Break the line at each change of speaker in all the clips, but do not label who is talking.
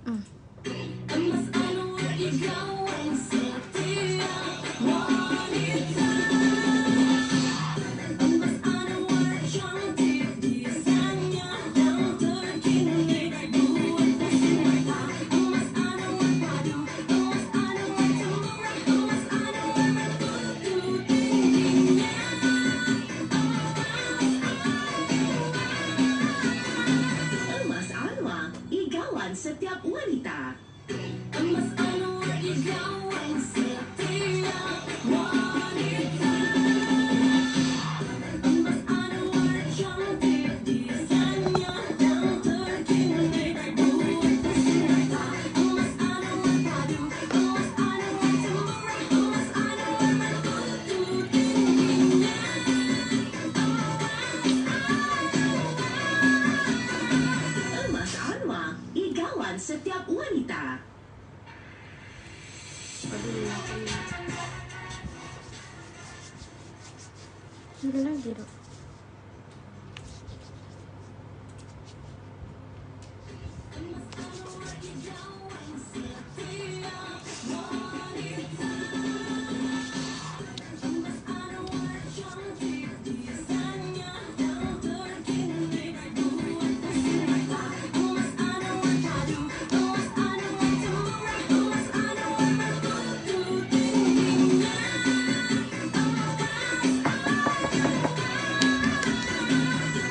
Emas Anwar idaman setiap wanita. Emas Anwar cantik desainnya dan terkini buat pusing mata. Emas Anwar padu, Emas Anwar temurah, Emas Anwar begitu tingginya. Emas Anwar idaman setiap wanita. Emas Anwar idaman setiap wanita. Emas Anwar cantik desainnya dan terkini buat pusing mata. Emas Anwar padu, Emas Anwar temurah, Emas Anwar begitu tingginya. Emas Anwar idaman setiap wanita.
Ada lagi dok.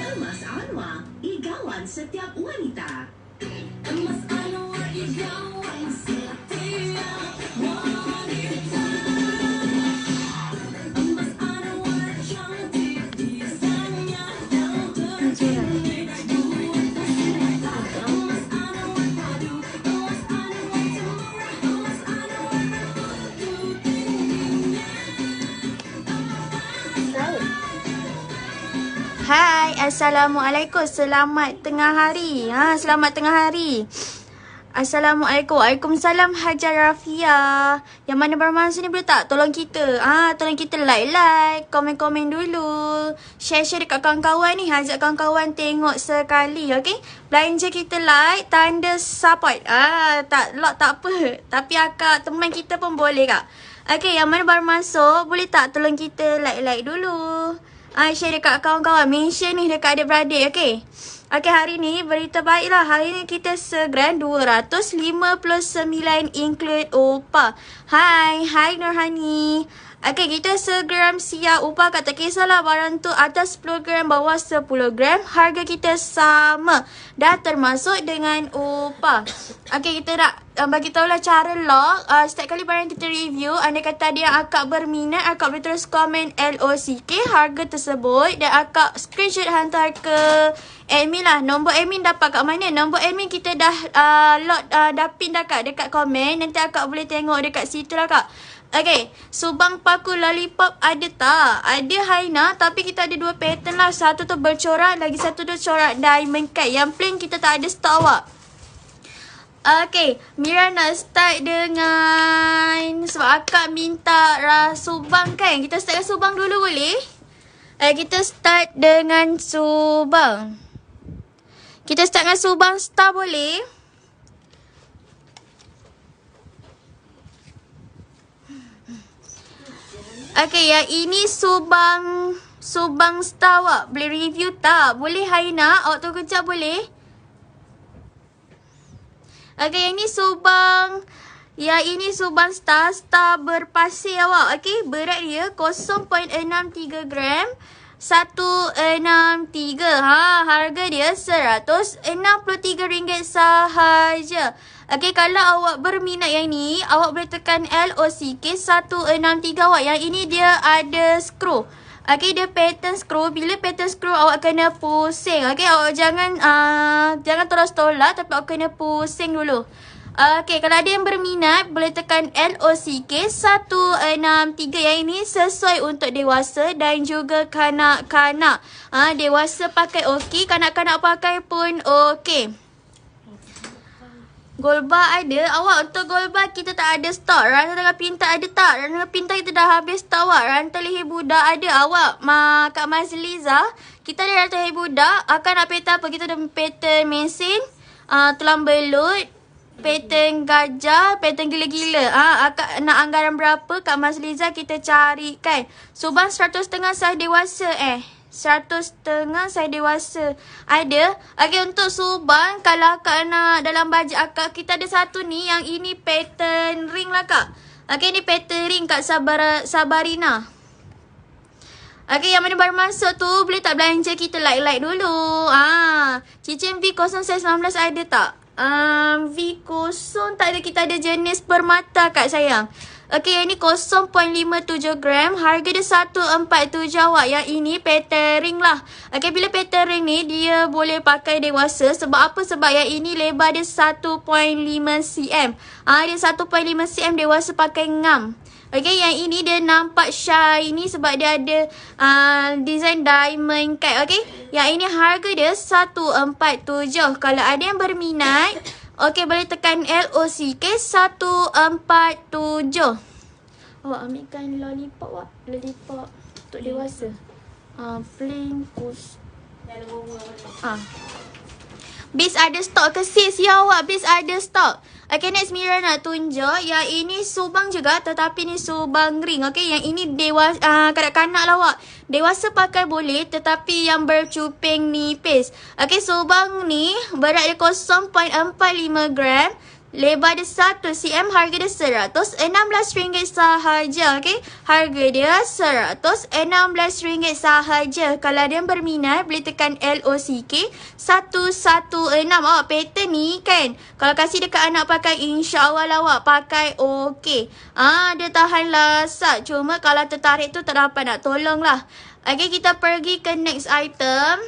Emas Anwar idaman setiap wanita. Emas Anwar idaman setiap wanita. Emas Anwar cantik desainnya dan terkini buat pusing mata. Emas Anwar padu, Emas Anwar temurah, Emas Anwar begitu tingginya.
Hai, Assalamualaikum. Selamat tengah hari. Selamat tengah hari. Assalamualaikum. Waalaikumsalam Hajar Rafia. Yang mana bermasa ni boleh tak tolong kita? Tolong kita like, komen-komen dulu. Share-share dekat kawan-kawan ni. Ajak kawan-kawan tengok sekali, okey? Belanja kita like, tanda support. Tak lock tak apa. Tapi akak teman kita pun boleh kak. Okey, yang mana baru masuk, boleh tak tolong kita like-like dulu? Share dekat kawan-kawan. Mention ni dekat adik-beradik, okey? Okey, hari ni berita baik lah. Hari ni kita segram 259 include upah. Hai Nurhani. Okey, kita segram siap upah. Tak kisahlah barang tu atas 10 gram, bawah 10 gram. Harga kita sama. Dah termasuk dengan upah. Okey, kita nak bagi tahulah cara lock. Setiap kali barang kita review, anda kata ada yang akak berminat, akak boleh terus komen LOCK harga tersebut dan akak screenshot hantar ke admin lah. Nombor admin dapat kat mana? Nombor admin kita dah lock, dah pin dah kak dekat komen. Nanti akak boleh tengok dekat situ lah kak. Okay, subang paku lollipop ada tak? Ada Haina, tapi kita ada dua pattern lah. Satu tu bercorak, lagi satu tu corak diamond cut. Yang plain kita tak ada stok awak. Okay, Mira nak start dengan, sebab akak minta subang kan. Kita start dengan subang dulu boleh? Kita start dengan subang. Kita start dengan subang star boleh? Okay, yang ini subang star awak. Boleh review tak? Boleh Haina? Awak tunggu kejap boleh? Okay, yang ini subang. Yang ini subang star berpasir awak. Okay, berat dia 0.63 gram. 163. Harga dia RM163 sahaja. Okay, kalau awak berminat yang ni, awak boleh tekan LOCK 163 awak. Yang ini dia ada skru. Okay, dia pattern skru. Bila pattern skru awak kena pusing. Okay, awak jangan terus tolak, tapi awak kena pusing dulu. Okay, kalau ada yang berminat, boleh tekan LOCK 163. Yang ini sesuai untuk dewasa dan juga kanak-kanak. Dewasa pakai okey, kanak-kanak pakai pun okey. Gold bar ada. Awak untuk gold bar kita tak ada stok. Rantai tengah pintar ada tak? Rantai tengah pintar kita dah habis stok awak. Rantai leher budak ada. Awak Kak Mazliza, kita ada rantai leher budak. Akan nak pattern apa? Kita ada pattern mesin, tulang belut, pattern gajah, pattern gila-gila. Akak nak anggaran berapa Kak Mazliza kita carikan. Subang 100 setengah saiz dewasa 100 setengah saiz dewasa. Ada? Okay, untuk Subang kalau akak nak dalam bajet akak, kita ada satu ni yang ini pattern ring lah Kak. Okay, ni pattern ring Kak Sabarina. Okay, yang mana baru masuk tu boleh tak belanja kita like dulu. Cincin V0 saiz 19 ada tak? V0 tak ada, kita ada jenis permata Kak sayang. Okay, yang ni 0.57 gram. Harga dia 147 awak. Yang ini pattern ring lah. Okay, bila pattern ring ni dia boleh pakai dewasa. Sebab apa? Sebab yang ini lebar dia 1.5 cm. Dia 1.5 cm dewasa pakai ngam. Okay, yang ini dia nampak shiny sebab dia ada design diamond cut. Okay, yang ini harga dia 147. Kalau ada yang berminat, okay, boleh tekan LOCK 147. Awak ambilkan lollipop awak. Lollipop untuk dewasa. Plain kus. Beats ada stok ke sis? Ya awak, Beats ada stok. Okay, next Mira nak tunjuk. Yang ini Subang juga tetapi ni Subang ring. Okay, yang ini dewasa, kanak-kanak lah awak. Dewasa pakai boleh tetapi yang bercuping nipis. Okay, Subang ni berat dia 0.45 gram. Lebar dia 1 cm, harga dia RM116 sahaja. Okay, harga dia RM116 sahaja. Kalau ada yang berminat, boleh tekan LOCK 116. Awak pattern ni kan, kalau kasih dekat anak pakai, insya-Allah lah awak pakai okey. Dia tahan lasat. Cuma kalau tertarik tu tak dapat nak tolong lah. Okay, kita pergi ke next item.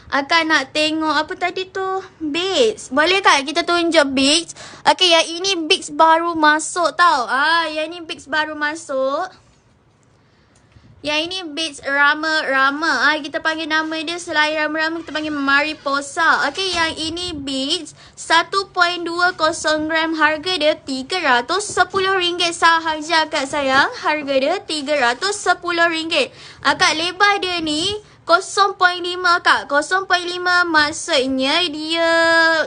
Akak nak tengok apa tadi tu? Beats. Boleh tak kita tunjuk Beats? Okay, yang ini Beats baru masuk tau. Yang ini Beats baru masuk. Yang ini Beats Rama-Rama. Kita panggil nama dia selain Rama-Rama, kita panggil Mariposa. Okay, yang ini Beats 1.20 gram. Harga dia RM310 sahaja Kak sayang. Harga dia RM310. Akak lebar dia ni 0.5 Kak. 0.5 maksudnya dia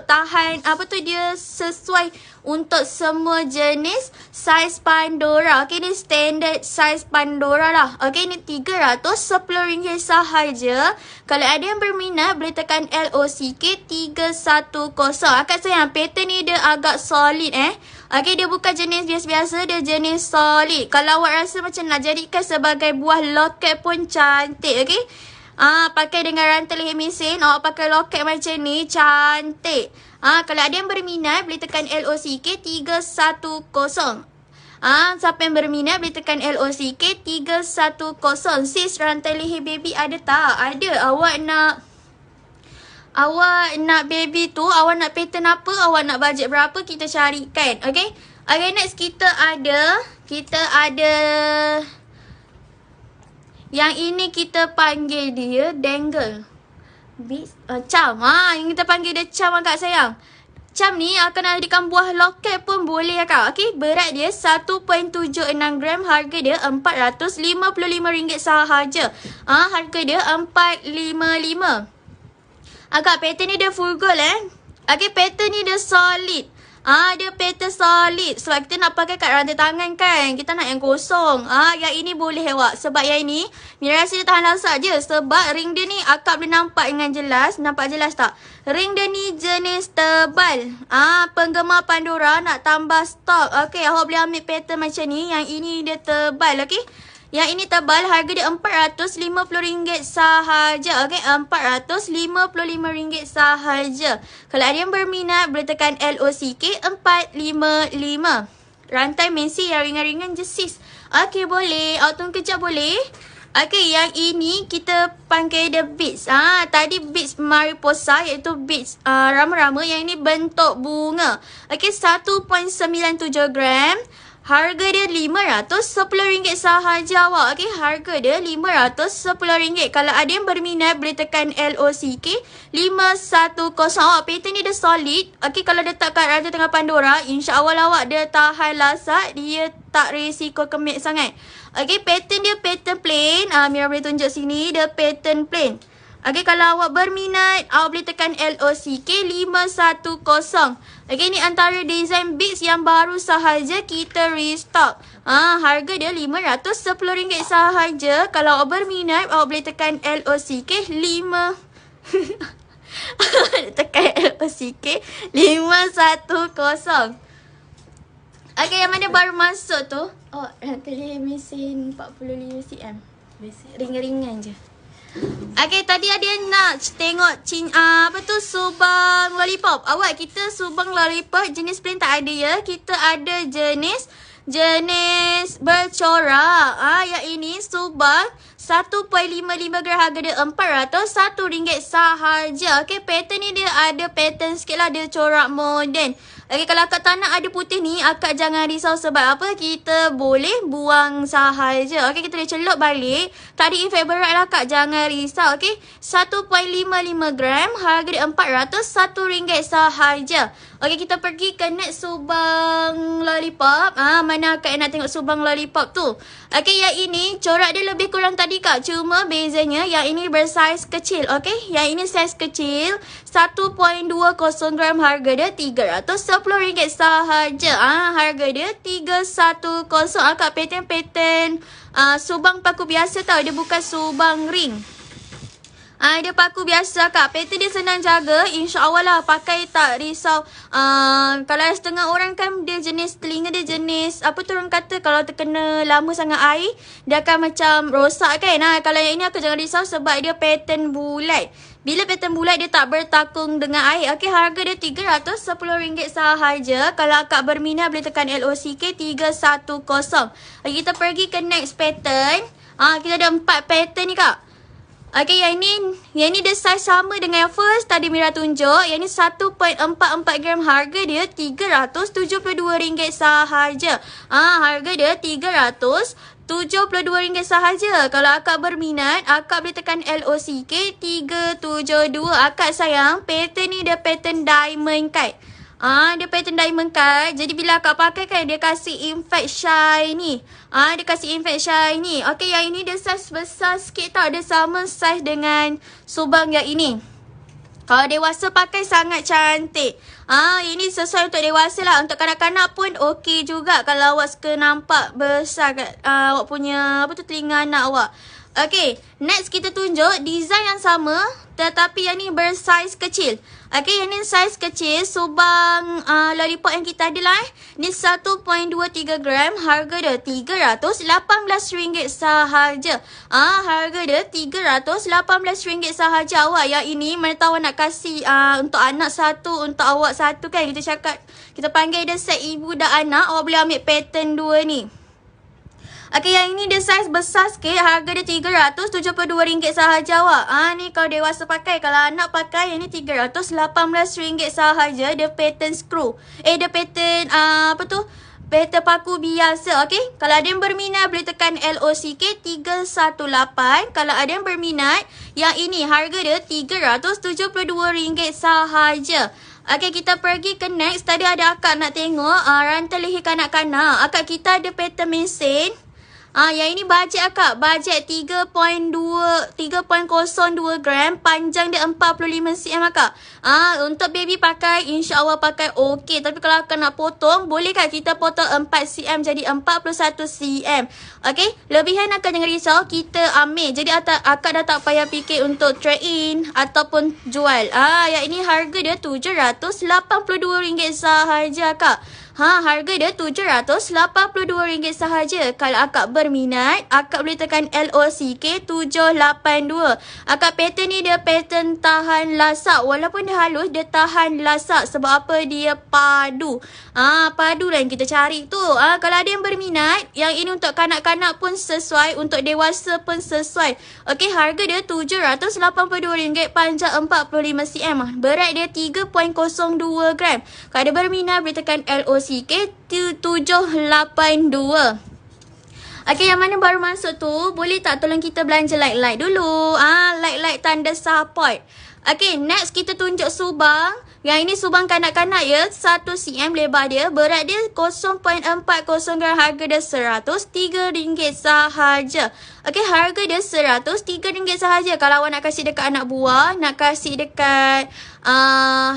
tahan, dia sesuai untuk semua jenis saiz Pandora. Okay, ni standard saiz Pandora lah. Okay, ni RM310 sahaja. Kalau ada yang berminat, boleh tekan LOCK 310. Akak sayang, pattern ni dia agak solid Okay, dia bukan jenis biasa-biasa, dia jenis solid. Kalau awak rasa macam nak jadikan sebagai buah loket pun cantik. Okay, pakai dengan rantai leher mesin, awak pakai loket macam ni, cantik. Kalau ada yang berminat, boleh tekan LOCK 310. Siapa yang berminat, boleh tekan LOCK 310. Sis, rantai leher baby ada tak? Ada. Awak nak baby tu, awak nak pattern apa, awak nak bajet berapa, kita carikan. Okay, next kita ada yang ini kita panggil dia dangle. Cam. Yang kita panggil dia cam Kak sayang. Cam ni akan jadikan buah loket pun boleh Kak. Okay, berat dia 1.76 gram. Harga dia RM455 sahaja. Harga dia RM455. Agak pattern ni dia full gold Okay, pattern ni dia solid. Dia pattern solid. Sebab kita nak pakai kat rantai tangan kan. Kita nak yang kosong. Yang ini boleh awak. Sebab yang ini, Mira rasa dia tahan lasat je. Sebab ring dia ni akak boleh nampak dengan jelas. Nampak jelas tak? Ring dia ni jenis tebal. Penggemar Pandora nak tambah stok. Okay, awak boleh ambil pattern macam ni. Yang ini dia tebal. Okay, yang ini tebal, harga dia RM450 sahaja. Okay, RM455 sahaja. Kalau ada yang berminat, boleh tekan LOCK 455. Rantai Messi yang ringan-ringan je sis. Okay, boleh. Awak tunggu kejap boleh? Okay, yang ini kita panggil dia Beats. Tadi Beats Mariposa, iaitu Beats Rama-Rama. Yang ini bentuk bunga. Okay, 1.97 gram. Harga dia RM510 sahaja awak. Okay, harga dia RM510. Kalau ada yang berminat, boleh tekan LOCK 510. Awak pattern ni dia solid. Okay, kalau letak kat rantai tengah Pandora, insya-Allah awak dia tahan lasat. Dia tak risiko kemik sangat. Okay, pattern dia pattern plain. Mira boleh tunjuk sini. Dia pattern plain. Okay, kalau awak berminat, awak boleh tekan LOCK 510. Okay, ni antara design beads yang baru sahaja kita restock. Harga dia RM510 sahaja. Kalau awak berminat, awak boleh tekan LOCK 5 tekan LOCK 510. Okay, yang mana baru masuk tu? Oh, kali mesin 45 cm. Ringan-ringan je. Okay, tadi ada yang nak tengok subang lollipop. Awak, kita subang lollipop jenis plain tak ada ya. Kita ada jenis bercorak. Yang ini subang 1.55 gram, harga dia RM401 sahaja. Okay, pattern ni dia ada pattern sikit lah, dia corak moden. Okay, kalau akak tak nak ada putih ni, akak jangan risau sebab apa? Kita boleh buang sahaja. Okay, kita boleh celok balik. Tadi favorite lah akak, jangan risau. Okay, 1.55 gram, harga dia RM401 sahaja. Okay, kita pergi ke next subang lollipop. Mana akak yang nak tengok subang lollipop tu? Okay, yang ini corak dia lebih kurang tadi kak. Cuma bezanya yang ini bersaiz kecil. Okay, yang ini saiz kecil. 1.20 gram, harga dia RM310 sahaja. Harga dia RM310. Akak pattern subang paku biasa tau. Dia bukan subang ring. Dia paku biasa kak. Pattern dia senang jaga. InsyaAllah lah, pakai tak risau. Kalau setengah orang kan dia jenis telinga dia jenis apa tu orang kata, kalau terkena lama sangat air dia akan macam rosak kan. Kalau yang ini aku jangan risau sebab dia pattern bulat. Bila pattern bulat dia tak bertakung dengan air. Okay, harga dia RM310 sahaja. Kalau akak berminat boleh tekan LOCK 310. Okay, kita pergi ke next pattern. Kita ada 4 pattern ni kak. Okay, yang ni dia saiz sama dengan yang first tadi Mira tunjuk. Yang ni 1.44 gram, harga dia RM372 sahaja. Harga dia RM372 sahaja. Kalau akak berminat, akak boleh tekan LOCK 372. Akak sayang, pattern ni dia pattern diamond cut. Dia pattern diamond cut. Jadi bila akak pakai kan, dia kasih impact shiny. Dia kasih impact shiny. Okay, yang ini dia saiz besar sikit tau. Dia sama saiz dengan subang yang ini. Kalau dewasa pakai sangat cantik. Ini sesuai untuk dewasa lah. Untuk kanak-kanak pun okey juga. Kalau awak suka nampak besar kat awak punya telinga anak awak. Okay, next kita tunjuk design yang sama tetapi yang ni bersaiz kecil. Okay, yang ni saiz kecil subang lollipop yang kita ada lah. Ni 1.23 gram, harga dia RM318 sahaja. Harga dia RM318 sahaja awak. Yang ini mana tahu nak kasih untuk anak satu, untuk awak satu kan. Kita cakap, kita panggil dia set ibu dan anak. Awak boleh ambil pattern 2 ni. Okay, yang ini dia saiz besar sikit. Harga dia RM372 sahaja awak. Ni kalau dewasa pakai. Kalau anak pakai, yang ni RM318 sahaja. Dia pattern screw. Dia pattern pattern paku biasa. Okay, kalau ada yang berminat boleh tekan LOCK 318. Kalau ada yang berminat, yang ini harga dia RM372 sahaja. Okay, kita pergi ke next. Tadi ada akak nak tengok rantai leher kanak-kanak. Akak kita ada pattern mesin. Yang ini bajet akak. Bajet 3.02 gram. Panjang dia 45 cm akak. Untuk baby pakai, insya-Allah pakai okey. Tapi kalau akak nak potong, boleh kak kita potong 4 cm jadi 41 cm. Okey, lebihan akak jangan risau, kita ambil. Jadi akak dah tak payah fikir untuk trade in ataupun jual. Yang ini harga dia RM782 sahaja kak. Harga dia RM782 sahaja. Kalau akak berminat, akak boleh tekan LOCK 782. Akak pattern ni dia pattern tahan lasak. Walaupun dia halus, dia tahan lasak. Sebab apa? Dia padu. Padu lah yang kita cari tu. Kalau ada yang berminat, yang ini untuk kanak-kanak pun sesuai, untuk dewasa pun sesuai. Okey, harga dia RM782, panjang 45 cm. Berat dia 3.02 gram. Kalau ada berminat, boleh tekan LOCK 782. Okay, yang mana baru masuk tu, boleh tak tolong kita belanja like-like dulu. Like-like tanda support. Okay, next kita tunjuk subang. Yang ini subang kanak-kanak ya. 1 cm lebar dia. Berat dia 0.40 gram. Harga dia RM103 sahaja. Okey, harga dia RM103 sahaja. Kalau awak nak kasih dekat anak buah, nak kasih dekat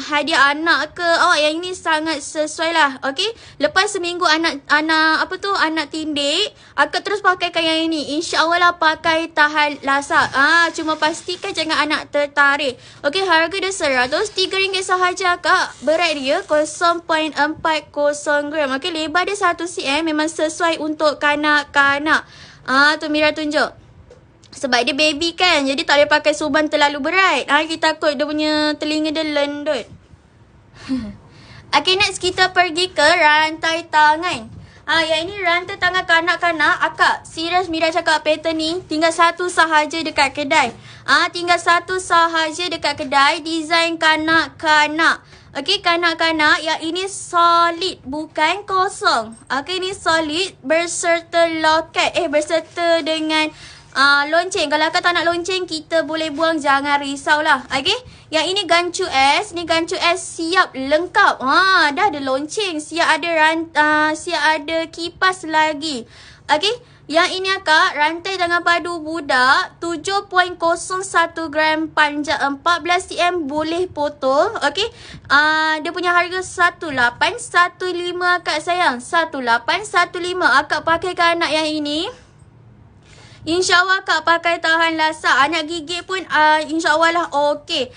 hadiah anak ke, awak yang ini sangat sesuai lah. Okey, lepas seminggu anak tindik, akak terus pakaikan yang ini. InsyaAllah lah pakai tahan lasak. Cuma pastikan jangan anak tertarik. Okey, harga dia RM103 sahaja kak. Berat dia 0.40 gram. Okey, lebar dia 1 cm. Memang sesuai untuk kanak-kanak. Tu Mira tunjuk. Sebab dia baby kan, jadi tak boleh pakai suban terlalu berat. Kita takut dia punya telinga dia lendut. Okay, next kita pergi ke rantai tangan. Yang ini rantai tangan kanak-kanak. Akak, serius Mira cakap pattern ni tinggal satu sahaja dekat kedai. Tinggal satu sahaja dekat kedai. Design kanak-kanak. Okay, kanak-kanak yang ini solid, bukan kosong. Okay, ini solid berserta loket. Berserta dengan lonceng. Kalau akak tak nak lonceng, kita boleh buang, jangan risaulah. Okay, yang ini gancu S. Ni gancu S siap lengkap. Dah ada lonceng, siap ada kipas lagi. Okay, yang ini akak rantai tangan padu budak 7.01 gram, panjang 14 cm, boleh potong. Okay, dia punya harga 1815 akak sayang. 1815. Akak pakaikan anak yang ini, InsyaAllah akak pakai tahan lasak. Anak gigit pun InsyaAllah lah okey.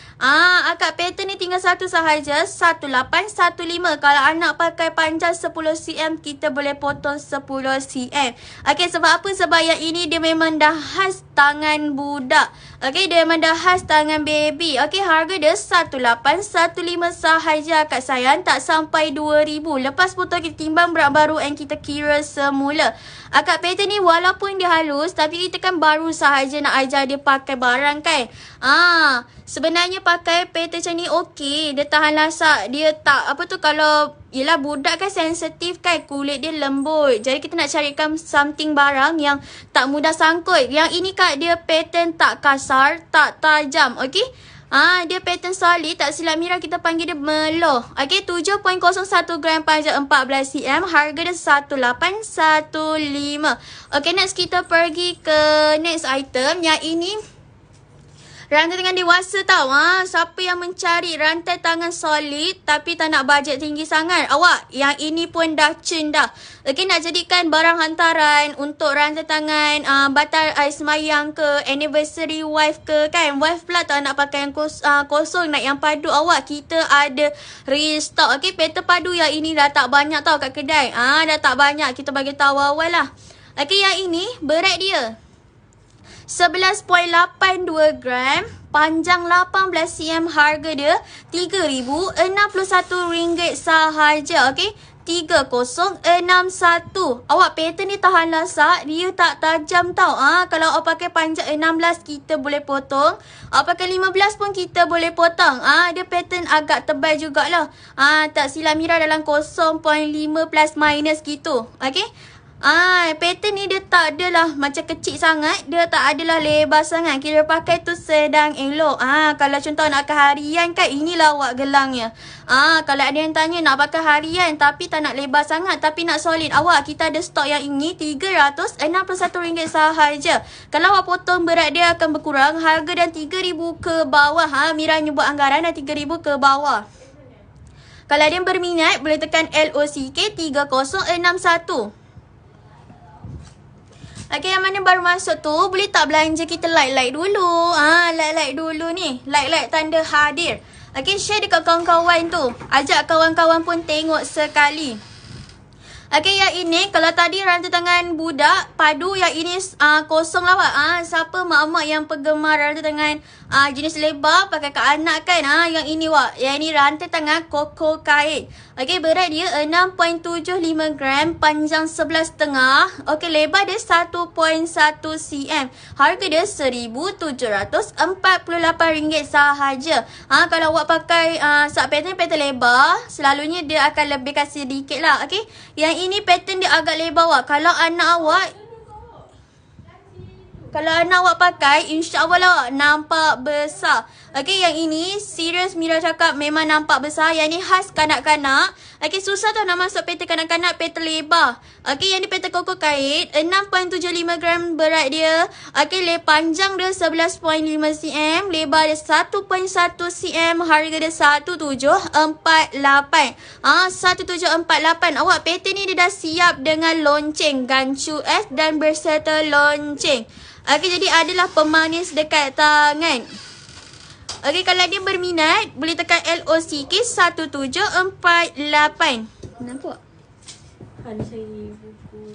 Akak pattern ni tinggal satu sahaja, 1815. Kalau anak pakai panjang 10 cm, kita boleh potong 10 cm. Okey, sebab apa? Sebab yang ini dia memang dah khas tangan budak. Okey, dia memang dah khas tangan baby. Okey, harga dia 1815 sahaja akak sayang. Tak sampai 2000. Lepas potong kita timbang berat baru and kita kira semula. Akak pattern ni walaupun dia halus, tapi kita kan baru sahaja nak ajar dia pakai barang kan. Sebenarnya pakai pattern macam ni okey. Dia tahan lasak. Dia tak, kalau, yelah budak kan sensitif kan. Kulit dia lembut. Jadi kita nak carikan something barang yang tak mudah sangkut. Yang ini kak, dia pattern tak kasar, tak tajam. Okey. Dia pattern solid. Tak silap Mira, kita panggil dia meloh. Okey, 7.01 gram, panjang 14 cm. Harga dia 1815. Okey, next kita pergi ke next item. Yang ini rantai tangan dewasa tau. Siapa yang mencari rantai tangan solid tapi tak nak bajet tinggi sangat, awak, yang ini pun dah cun dah. Okey, nak jadikan barang hantaran untuk rantai tangan batal ais semayang ke, anniversary wife ke kan. Wife pula tak nak pakai yang kosong, nak yang padu, awak, kita ada restock. Okey, pattern padu yang ini dah tak banyak tau kat kedai. Dah tak banyak, kita bagi tahu awal lah. Okey, yang ini berat dia 11.82 gram, panjang 18 cm, harga dia RM3,061 sahaja. Okey, 3061. Awak pattern ni tahan lasak, dia tak tajam tau. Kalau awak pakai panjang 16, kita boleh potong. Awak pakai 15 pun kita boleh potong. Dia pattern agak tebal jugalah. Tak silap Mira dalam 0.5 plus minus gitu. Okey. Pattern ni dia tak adalah macam kecil sangat. Dia tak adalah lebar sangat. Kita pakai tu sedang elok. Kalau contoh nak pakai harian kan, inilah awak gelangnya. Kalau ada yang tanya nak pakai harian tapi tak nak lebar sangat, tapi nak solid, awak, kita ada stok yang ini RM361 sahaja. Kalau awak potong, berat dia akan berkurang. Harga dan RM3,000 ke bawah. Mira nyebut anggaran dan RM3,000 ke bawah. Kalau ada yang berminat, boleh tekan LOCK 3061. Okay, yang mana baru masuk tu, boleh tak belanja kita like dulu. Like dulu ni. Like tanda hadir. Okay, share dekat kawan-kawan tu. Ajak kawan-kawan pun tengok sekali. Okay, yang ini, kalau tadi rantai tangan budak padu, yang ini kosong lah Pak. Siapa mak-mak yang penggemar rantai tangan jenis lebar, pakai kat anak kan. Yang ini Wak, yang ini rantai tangan koko kain. Okay, berat dia 6.75 gram, panjang 11.5. Okay, lebar dia 1.1 cm. Harga dia RM1,748 sahaja. Kalau awak pakai pattern lebar, selalunya dia akan lebih kasih sedikit lah. Okay, yang ini pattern dia agak lebar Wak. Kalau anak awak, Kalau anak awak pakai, insya-Allah lah awak nampak besar. Okey, yang ini serius Mira cakap memang nampak besar. Yang ni khas kanak-kanak. Okey, susah tau nak masuk pattern kanak-kanak, pattern lebar. Okey, yang ni pattern koko kait, 6.75 gram berat dia. Okey, panjang dia 11.5 cm, lebar dia 1.1 cm, harga dia 1748. 1748. Awak pattern ni dia dah siap dengan lonceng, gancu S dan berserta lonceng. Okey, jadi adalah pemanis dekat tangan. Okey, kalau dia berminat, boleh tekan LOCK 1748. Nampak?
Ada saya buku.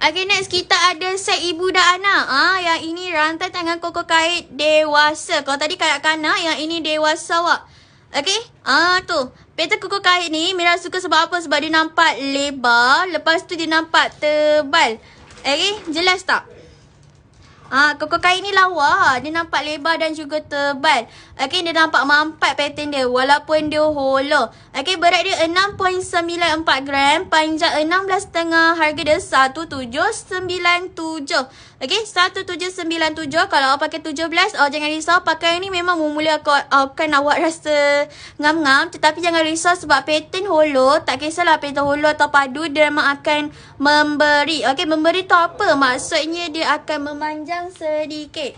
Okey, next kita ada set ibu dan anak. Yang ini rantai tangan koko kait dewasa. Kalau tadi kanak-kanak, yang ini dewasa awak. Okey? Tu. Pattern koko kait ni Mira suka sebab apa? Sebab dia nampak lebar, lepas tu dia nampak tebal. Okey, jelas tak? Koko kain ni lawa. Dia nampak lebar dan juga tebal. Okey, dia nampak mampat pattern dia walaupun dia hollow. Okey, berat dia 6.94 gram, panjang 16.5, harga dia 1797. Okey, 1797. Kalau awak pakai 17, jangan risau. Pakai ni memang mula akan awak rasa ngam-ngam. Tetapi jangan risau sebab pattern hollow, tak kisahlah pattern hollow atau padu, dia memang akan memberi. Okey, memberi tu apa? Maksudnya dia akan memanjang sedikit.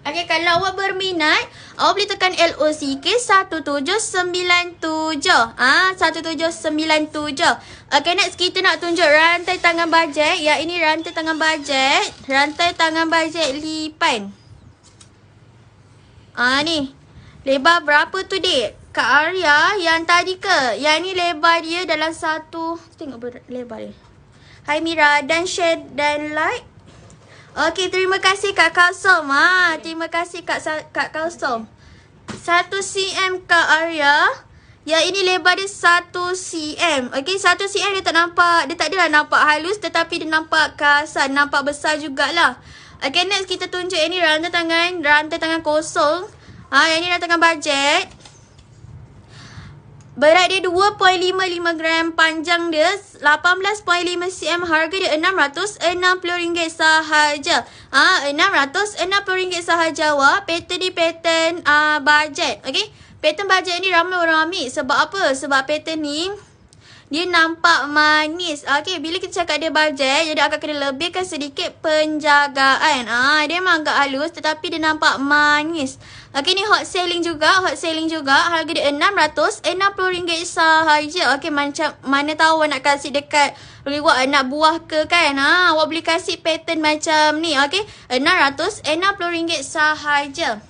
Okey, kalau awak berminat, awak boleh tekan LOCK 1797. 1797. Okey, next kita nak tunjuk rantai tangan bajet. Yang ini rantai tangan bajet. Rantai tangan bajet lipan. Ni. Lebar berapa tu, Dek? Kak Arya, yang tadi ke? Yang ni lebar dia dalam satu. Tengok lebar dia. Hai Mira, dan share dan like. Okey, terima kasih Kak Kalsom. Terima kasih Kak Kalsom. 1 cm Kak Arya. Yang ini lebar dia 1 cm. Okey, 1 cm dia tak nampak, dia tak adalah nampak halus, tetapi dia nampak kasar, nampak besar jugalah. Okey, next kita tunjuk ini rantai tangan kosong. Yang ini rantai tangan bajet. Berat dia 2.55 gram, panjang dia 18.5 cm, harga dia RM660 sahaja. RM660 sahaja awak. Pattern ni pattern bajet. Okey. Pattern bajet ni ramai orang ambil. Sebab apa? Sebab pattern ni dia nampak manis. Okey, bila kita cakap dia bajet, jadi akan kena lebihkan sedikit penjagaan. Dia memang agak halus tetapi dia nampak manis. Okey, ni hot selling juga. Harga dia RM660 sahaja. Okey, macam mana tahu awak nak kasih dekat reward anak buah ke kan? Awak boleh kasih pattern macam ni. Okey, RM660 sahaja.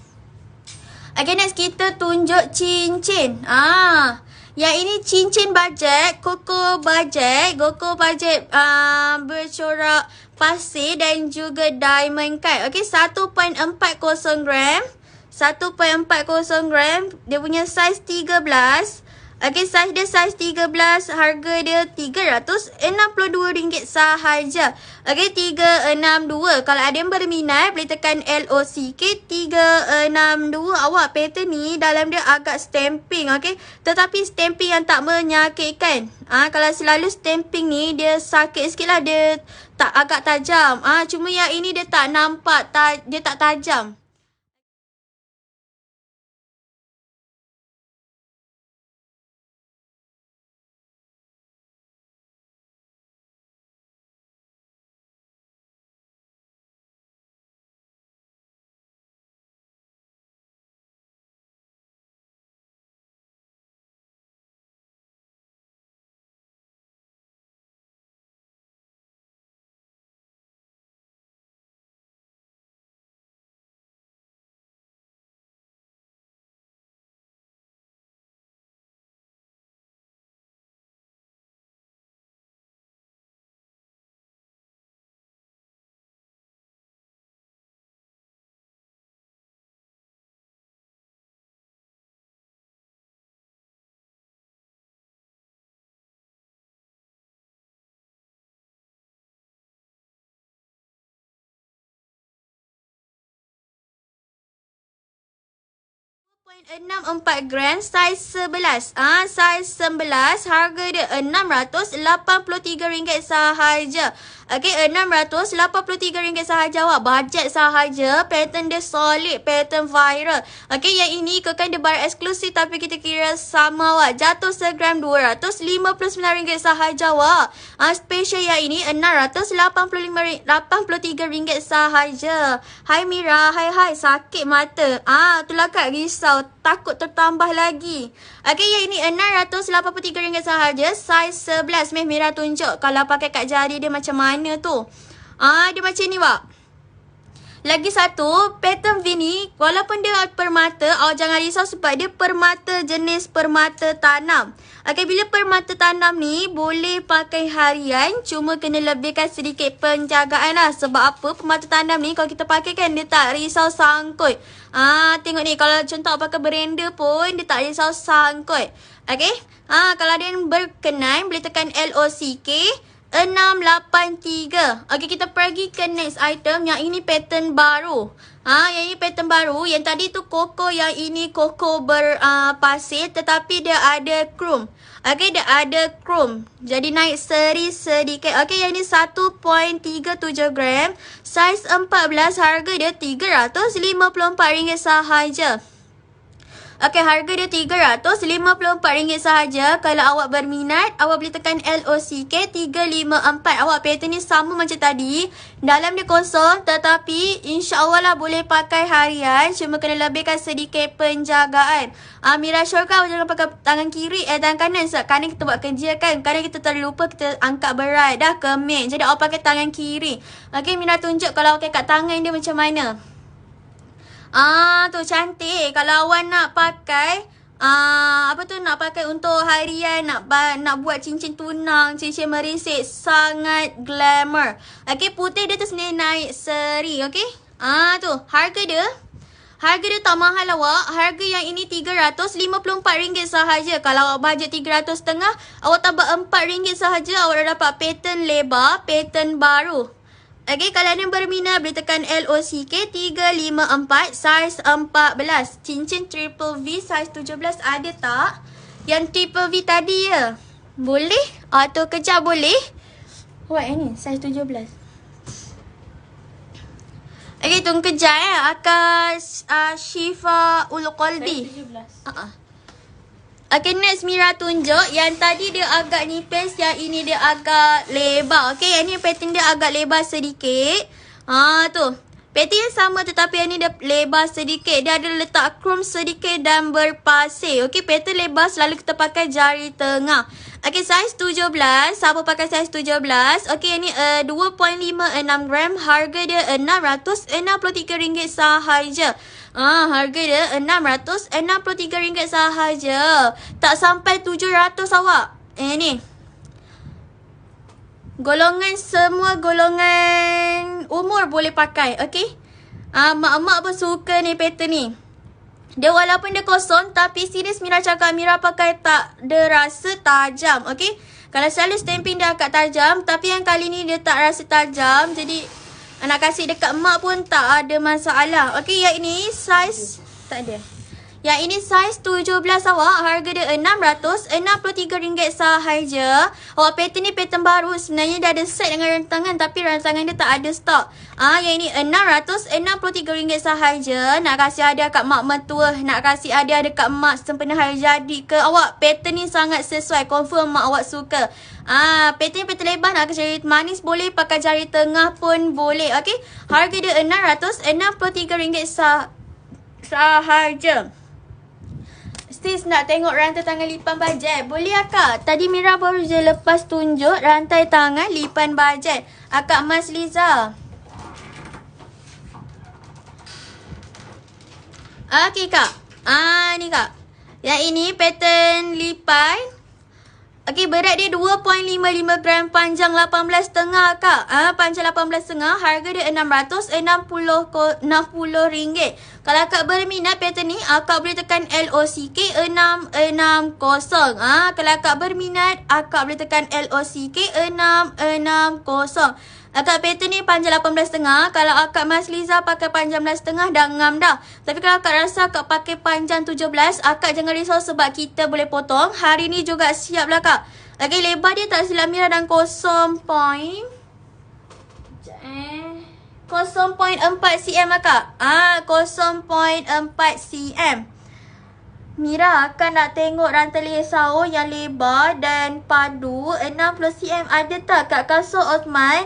Okey, next kita tunjuk cincin. Yang ini cincin bajet, koko bajet bercorak pasir dan juga diamond cut. Okey, 1.40 gram. 1.40 gram. Dia punya saiz 13. Okey, saiz dia saiz 13. Harga dia RM362 sahaja. Okey, 362. Kalau ada yang berminat, boleh tekan LOCK 362. Awak pattern ni dalam dia agak stamping. Okey, tetapi stamping yang tak menyakitkan. Kalau selalu stamping ni, dia sakit sikit lah. Dia tak agak tajam. Cuma yang ini dia tak nampak, dia tak tajam. 0.64 gram saiz 11. Saiz 11 harga dia RM683 sahaja. Okey, RM683 sahaja awak. Bajet sahaja. Pattern dia solid, pattern viral. Okey, yang ini ikutkan dia barang eksklusif tapi kita kira sama awak. Jatuh segram RM259 sahaja awak. Special yang ini RM683 sahaja. Hai Mira, hai sakit mata. Itulah Kak risau. Takut tertambah lagi. Okey, yang ini RM683 sahaja. Saiz 11. Mira tunjuk kalau pakai kat jari dia macam mana tu. Dia macam ni wak. Lagi satu, pattern V ni walaupun dia permata, awak jangan risau sebab dia permata jenis permata tanam. Okey, bila permata tanam ni boleh pakai harian, cuma kena lebihkan sedikit penjagaan lah. Sebab apa? Permata tanam ni kalau kita pakai kan dia tak risau sangkut. Tengok ni, kalau contoh pakai berenda pun dia tak risau sangkut. Okey? Kalau ada yang berkenan boleh tekan LOCK 683. Okey, kita pergi ke next item. Yang ini pattern baru. Yang ini pattern baru. Yang tadi tu koko, yang ini koko berpasir tetapi dia ada chrome. Okey, dia ada chrome. Jadi naik seri sedikit. Okey, yang ini 1.37 gram. Saiz 14, harga dia RM354 sahaja. Okey, harga dia RM354 sahaja. Kalau awak berminat, awak boleh tekan LOCK 354. Awak pattern ni sama macam tadi. Dalam dia kosong tetapi insya-Allah lah boleh pakai harian. Cuma kena lebihkan sedikit penjagaan. Mira syorkan awak jangan pakai tangan kiri, tangan kanan. Sebab kanan kita buat kerja kan. Kadang kita terlupa kita angkat berat. Dah kemik. Jadi awak pakai tangan kiri. Okey, Mira tunjuk kalau pakai kat tangan dia macam mana. Tu cantik. Kalau awak nak pakai nak pakai untuk harian, nak buat cincin tunang, cincin merisik, sangat glamour. Okey, putih dia tu sendiri naik seri. Okey, tu harga dia tak mahal awak. Harga yang ini RM354 sahaja. Kalau awak bajet RM300.5, awak tambah RM4 sahaja, awak dah dapat pattern lebar, pattern baru. Okey, kalau ada yang berminat boleh tekan LOCK 354 saiz 14. Cincin triple V saiz 17 ada tak? Yang triple V tadi ya. Boleh? Atau kejap boleh? Buat yang ni saiz 17. Okey, tunggu kejap Akan Shifa Ulu Qalbi.
Saiz 17.
Okay, next Mira tunjuk. Yang tadi dia agak nipis, yang ini dia agak lebar. Okay, yang ni pattern dia agak lebar sedikit. Tu. Pattern yang sama tetapi yang ni dia lebar sedikit. Dia ada letak chrome sedikit dan berpasir. Okay, pattern lebar selalu kita pakai jari tengah. Okay, saiz 17. Siapa pakai saiz 17? Okay, yang ni 2.56 gram. Harga dia RM663 sahaja. Harga dia RM663 sahaja. Tak sampai 700 awak. Ni. Golongan, semua golongan umur boleh pakai. Okey. Mak-mak pun suka ni pattern ni. Dia walaupun dia kosong tapi serius Mira cakap, Mira pakai tak ada rasa tajam. Okey. Kalau selalu stamping dia agak tajam, tapi yang kali ni dia tak rasa tajam. Jadi nak kasih dekat mak pun tak ada masalah. Okey, yang ini saiz tak ada. Yang ini saiz 17 awak. Harga dia RM663 sahaja. Awak pattern ni pattern baru. Sebenarnya dia ada set dengan rantangan tapi rantangan dia tak ada stok. Yang ini RM663 sahaja. Nak kasih hadiah kat mak mertua, nak kasih hadiah dekat mak sempena hari jadi ke, awak pattern ni sangat sesuai. Confirm mak awak suka. Pattern lebar, nak jari manis boleh, pakai jari tengah pun boleh. Okey, harga dia RM663 sahaja. Sis nak tengok rantai tangan lipan bajet? Boleh akak. Tadi Mira baru je lepas tunjuk rantai tangan lipan bajet. Akak Mas Liza. Okey kak. Ni kak. Yang ini pattern lipan. Okey, berat dia 2.55 gram, panjang 18.5 kak. Panjang 18.5, harga dia RM660. Kalau akak berminat pattern ni, akak boleh tekan LOCK 660. Kalau akak berminat, akak boleh tekan LOCK 660. Akak pattern ni panjang 18.5. Kalau akak Mas Liza pakai panjang 19.5 dah ngam dah. Tapi kalau akak rasa akak pakai panjang 17, akak jangan risau sebab kita boleh potong. Hari ni juga siap lah kak. Okay, lebar dia tak silap Mira dan 0.4 cm lah kak. 0.4 cm. Mira akan nak tengok rantai leher sawo yang lebar dan padu 60 cm. Ada tak kat kasut Osman?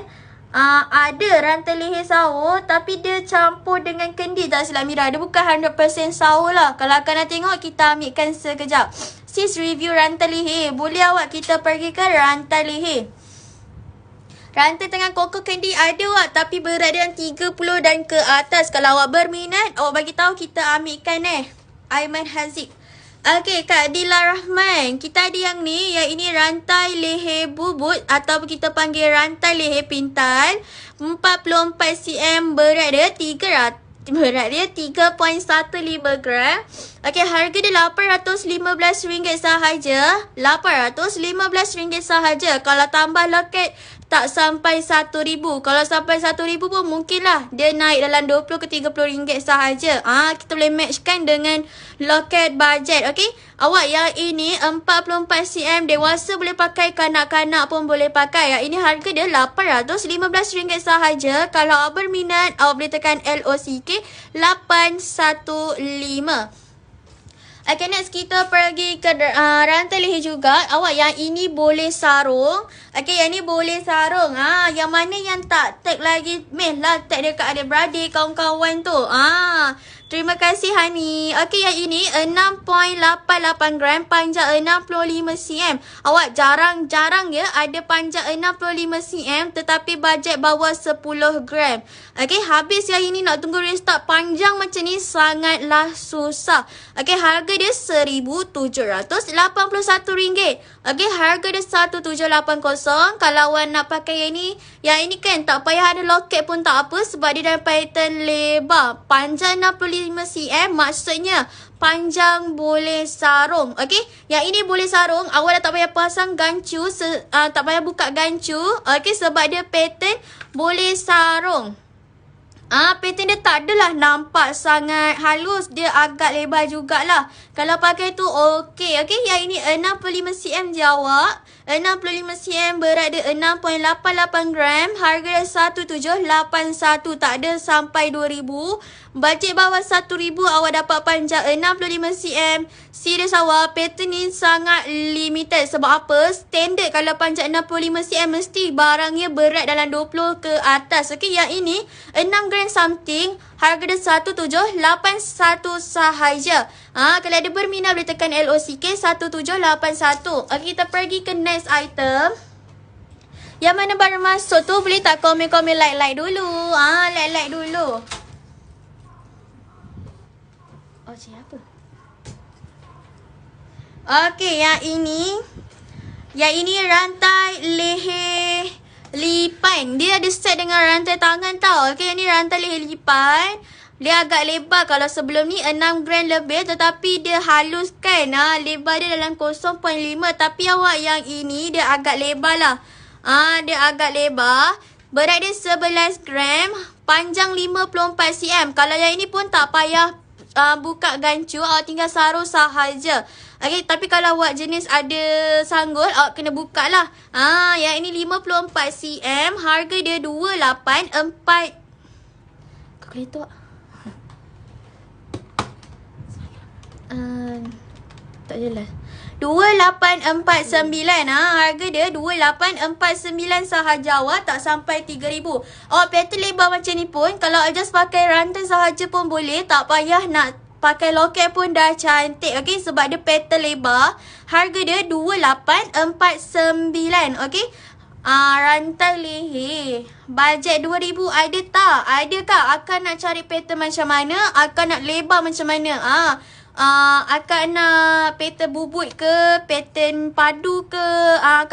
Ada rantai leher sawo tapi dia campur dengan kendi tak silap Mira. Dia bukan 100% sawo lah. Kalau akan nak tengok, kita ambilkan sekejap. Sis review rantai leher. Boleh awak kita pergi ke rantai leher. Rantai tengah koko kendi ada awak, tapi berat dia 30 dan ke atas. Kalau awak berminat, awak bagi tahu, kita ambilkan Aiman Haziq. Okay, Kak Dila Rahman. Kita ada yang ni, yang ini rantai leher bubut atau kita panggil rantai leher pintal. 44 cm, berat dia 3.15 gram. Okay, harga dia RM815 sahaja. RM815 sahaja. Kalau tambah loket tak sampai RM1,000. Kalau sampai RM1,000 pun mungkin lah dia naik dalam RM20 ke RM30 sahaja. Kita boleh matchkan dengan loket bajet. Okay, awak yang ini 44 cm dewasa boleh pakai, kanak-kanak pun boleh pakai. Yang ini harga dia RM815 sahaja. Kalau awak berminat, awak boleh tekan LOCK 815. Okay, next kita pergi ke rantai leher juga. Awak yang ini boleh sarung. Okay, yang ni boleh sarung. Yang mana yang tak tag lagi, meh lah tag dekat adik-beradik, kawan-kawan tu. Terima kasih Hani. Okay, yang ini 6.88 gram, panjang 65 cm. Awak jarang-jarang ya ada panjang 65 cm tetapi bajet bawah 10 gram. Okay, habis yang ini nak tunggu restock panjang macam ni sangatlah susah. Okay, harga dia RM1,781. Okay, harga dia 1,780. Kalau awak nak pakai yang ini kan tak payah ada loket pun tak apa sebab dia dalam pattern lebar. Panjang 65 cm, maksudnya panjang boleh sarung. Okay, yang ini boleh sarung. Awak dah tak payah pasang gancu, tak payah buka gancu. Okay, sebab dia pattern boleh sarung. Pattern dia tak adalah nampak sangat halus. Dia agak lebar jugalah. Kalau pakai tu okey. Okay, yang ini 65 cm je awak. 65 cm, berat dia 6.88 gram. Harga dia 1,781. Tak ada sampai 2,000. Bajet bawah 1,000, awak dapat panjang 65 cm. Serius awak, pattern ni sangat limited. Sebab apa? Standard kalau panjang 65 cm mesti barangnya berat dalam 20 ke atas. Okay, yang ini 6 gram something. Harga dia 1,781 sahaja. Kalau ada berminat boleh tekan LOCK 1,781. Okay, kita pergi ke next item. Yang mana baru masuk tu boleh tak komen-komen like dulu. Like dulu. Cik apa? Okay, yang ini rantai leher lipan. Dia ada set dengan rantai tangan tau. Okay, yang ni rantai leher lipan. Dia agak lebar. Kalau sebelum ni 6 gram lebih, tetapi dia haluskan. Lebar dia dalam 0.5. Tapi awak yang ini dia agak lebar lah. Dia agak lebar. Berat dia 11 gram. Panjang 54 cm. Kalau yang ini pun tak payah buka gancu, awak tinggal sarung sahaja. Okay, tapi kalau awak jenis ada sanggul, awak kena buka lah. Yang ini 54 cm. Harga dia 284. Kalkulator tak jelas. 2849. Harga dia 2849 sahaja. Awak tak sampai 3,000. Awak pattern lebar macam ni pun, kalau just pakai rantai sahaja pun boleh. Tak payah nak pakai loket pun dah cantik. Okay, sebab dia pattern lebar. Harga dia 2849. Okay, rantai leher bajet 2,000 ada tak? Ada tak? Akan nak cari pattern macam mana? Akan nak lebar macam mana? Akan nak pattern bubut ke, pattern padu ke,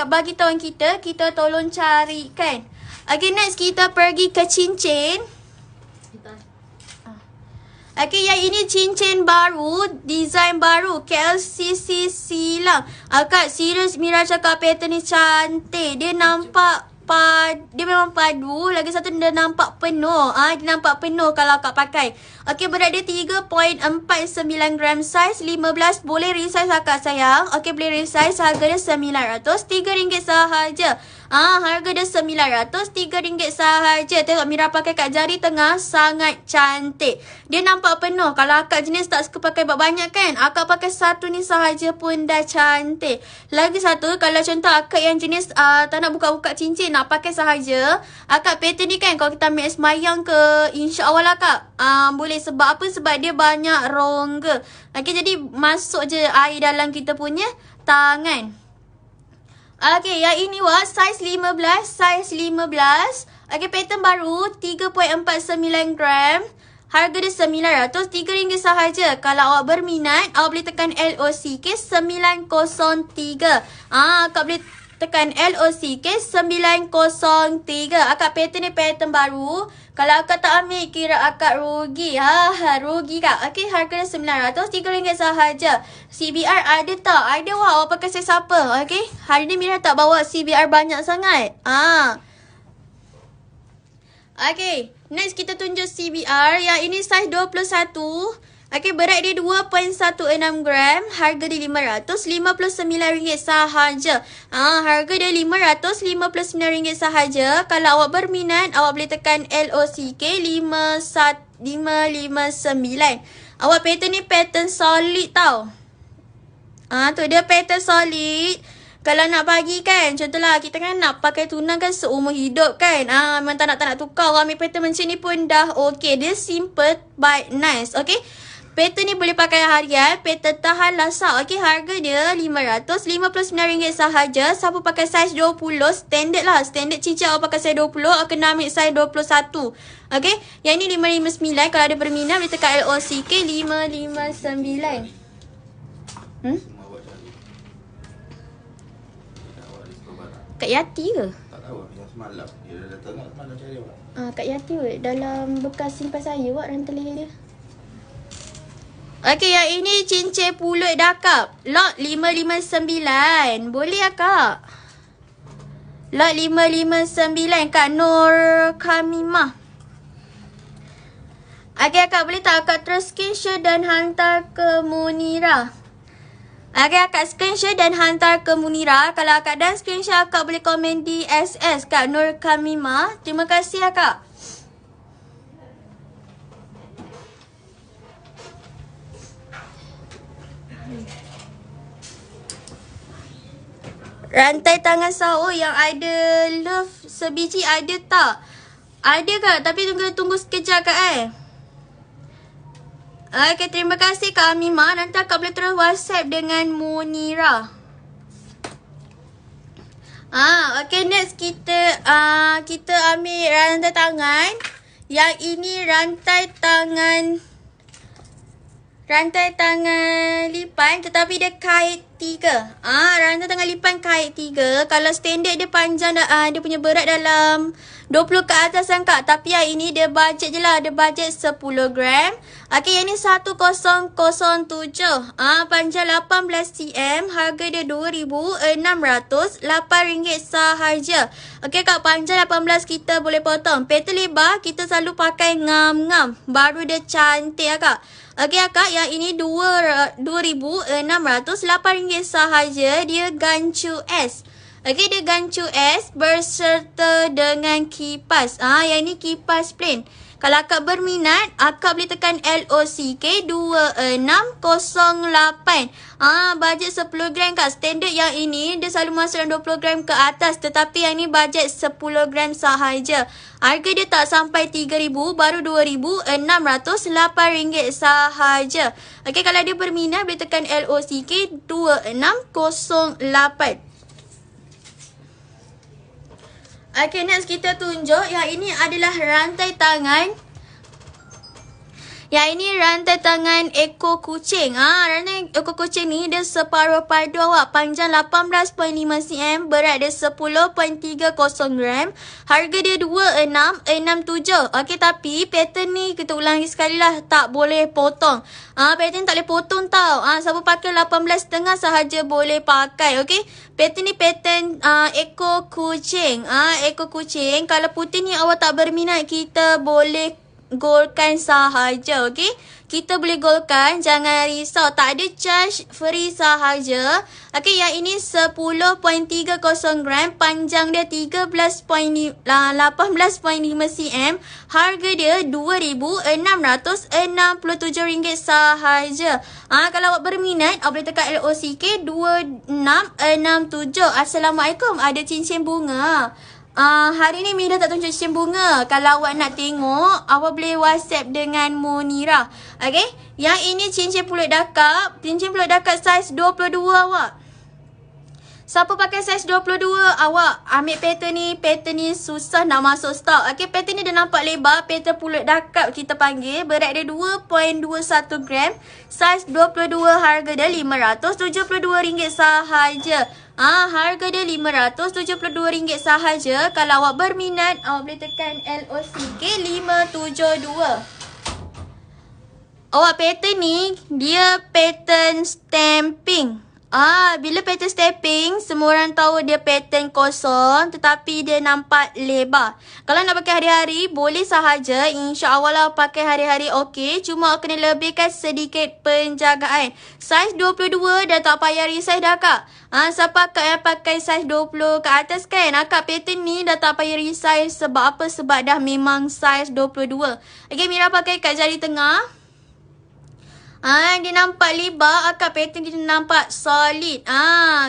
bagi tahu kita tolong carikan. Okay, next kita pergi ke cincin. Okay, yang ini cincin baru, design baru, KLCC silang. Kak, serius Mira cakap pattern ni cantik. Dia nampak memang padu. Lagi satu dia nampak penuh. Dia nampak penuh kalau akak pakai. Okey, berat dia 3.49 gram saiz 15. Boleh resize akak sayang. Okey, boleh resize. Harga dia RM900. RM3 sahaja. Harga dia RM900. RM3 sahaja. Tengok Mira pakai kat jari tengah. Sangat cantik. Dia nampak penuh. Kalau akak jenis tak suka pakai banyak kan, akak pakai satu ni sahaja pun dah cantik. Lagi satu, kalau contoh akak yang jenis tak nak buka-buka cincin, nak pakai sahaja, akak pattern ni kan, kalau kita ambil semayang ke, insya-Allah akak boleh. Sebab apa? Sebab dia banyak rongga. Okey, jadi masuk je air dalam kita punya tangan. Okey, yang ini saiz 15, saiz 15. Okey, pattern baru 3.49 gram. Harga dia RM900, RM3 sahaja. Kalau awak berminat, awak boleh tekan LOCK 903. Akak boleh tekan LOCK 903. Akak pattern ni pattern baru. Kalau akak tak ambil, kira akak rugi. Rugi kak. Okey, harga dia RM900, RM3 sahaja. CBR ada tak? Ada awak pakai saiz apa? Okey, hari ni Mira tak bawa CBR banyak sangat. Okey, next kita tunjuk CBR. Yang ini saiz 21. Okey, berat dia 2.16 gram. Harga dia RM559 sahaja. Harga dia RM559 sahaja. Kalau awak berminat, awak boleh tekan LOCK 5559. Awak pattern ni pattern solid tau. Tu dia pattern solid. Kalau nak bagi kan, contohlah kita kan nak pakai tunang kan seumur hidup kan. Memang tak nak tukar. Orang ambil pattern macam ni pun dah okey. Dia simple but nice. Okey. Pattern ni boleh pakai harian. Pattern tahan lasak. Okey, harga dia RM559 sahaja. Siapa pakai saiz 20, standard lah. Standard cincin awak pakai saiz 20, awak kena ambil saiz 21. Okey. Yang ni RM559. Kalau ada berminat boleh tekan LOCK 559. Kak Yati ke?
Tak tahu, yang semalam. Dia dah datang kat semalam cari awak.
Kak Yati weh, dalam bekas simpan saya wak rantai leher dia. Okey, yang ini cincin pulut dakap. Lot 559. Boleh ya kak? Lot 559 Kak Nur Kamimah. Okey akak, boleh tak akak terus screenshot dan hantar ke Munira? Okey, akak screenshot dan hantar ke Munira. Kalau akak dah screenshot, akak boleh komen di SS Kak Nur Kamimah. Terima kasih akak. Rantai tangan Sao yang ada love sebiji ada tak? Ada kak, tapi tunggu sekejap kak Okey, terima kasih Kak Amimah. Nanti akak boleh terus WhatsApp dengan Munira. Okey, next kita ambil rantai tangan. Yang ini rantai tangan lipan tetapi dia kait 3. Rantai tangan lipan kait 3. Kalau standard dia panjang dia punya berat dalam 20 ke atas kan kak. Tapi yang ini dia bajet je lah. Dia bajet 10 gram. Okey, yang ni 1007. Panjang 18 cm. Harga dia RM2,608 sahaja. Okey kak, panjang 18 kita boleh potong. Pattern lebar kita selalu pakai ngam-ngam. Baru dia cantik kak. Okey akak, yang ini RM2,608 sahaja. Dia gancu S. Okey, dia gancu S berserta dengan kipas. Yang ini kipas plain. Kalau akak berminat, akak boleh tekan LOCK 2608. Bajet 10 gram kat. Standard yang ini, dia selalu masuk dalam 20 gram ke atas. Tetapi yang ni bajet 10 gram sahaja. Harga dia tak sampai RM3,000, baru RM2,608 sahaja. Okey, kalau dia berminat, boleh tekan LOCK 2608. Okey, next kita tunjuk. Yang ini adalah rantai tangan. Yang ini rantai tangan ekor kucing. Rantai ekor kucing ni dia separuh padu awak. Panjang 18.5 cm, berat dia 10.30 gram. Harga dia 2667. Okey, tapi pattern ni kita ulang lagi sekali lah, tak boleh potong. Pattern tak boleh potong tau. Siapa pakai 18.5 sahaja boleh pakai. Okey. Pattern ni pattern ekor kucing. Ekor kucing. Kalau putih ni awak tak berminat, kita boleh golkan sahaja. Okey. Kita boleh golkan, jangan risau. Tak ada charge, free sahaja. Okey, yang ini 10.30 gram. Panjang dia 18.5 cm. Harga dia RM2,667 sahaja. Kalau awak berminat, awak boleh tekan LOCK 2667. Assalamualaikum. Ada cincin bunga. Hari ni Mida tak tunjuk cincin bunga. Kalau awak nak tengok, awak boleh WhatsApp dengan Munira. Okay. Yang ini cincin pulut dakap. Cincin pulut dakap saiz 22 awak. Siapa pakai saiz 22, awak ambil pattern ni. Pattern ni susah nak masuk stok. Okay, pattern ni dia nampak lebar. Pattern pulut dakap kita panggil. Berat dia 2.21 gram. Saiz 22, harga dia RM572 sahaja. Harga dia RM572 sahaja. Kalau awak berminat, awak boleh tekan LOCK 572. Awak pattern ni, dia pattern stamping. Bila pattern stamping, semua orang tahu dia pattern kosong, tetapi dia nampak lebar. Kalau nak pakai hari-hari, boleh sahaja. InsyaAllah lah pakai hari-hari okey. Cuma kena lebihkan sedikit penjagaan. Saiz 22 dah tak payah resize dah kak. Siapa kak yang pakai saiz 20 ke atas kan? Kak pattern ni dah tak payah resize. Sebab apa? Sebab dah memang saiz 22. Okay, Mira pakai kat jari tengah. Dia nampak lebar, akak pattern dia nampak solid.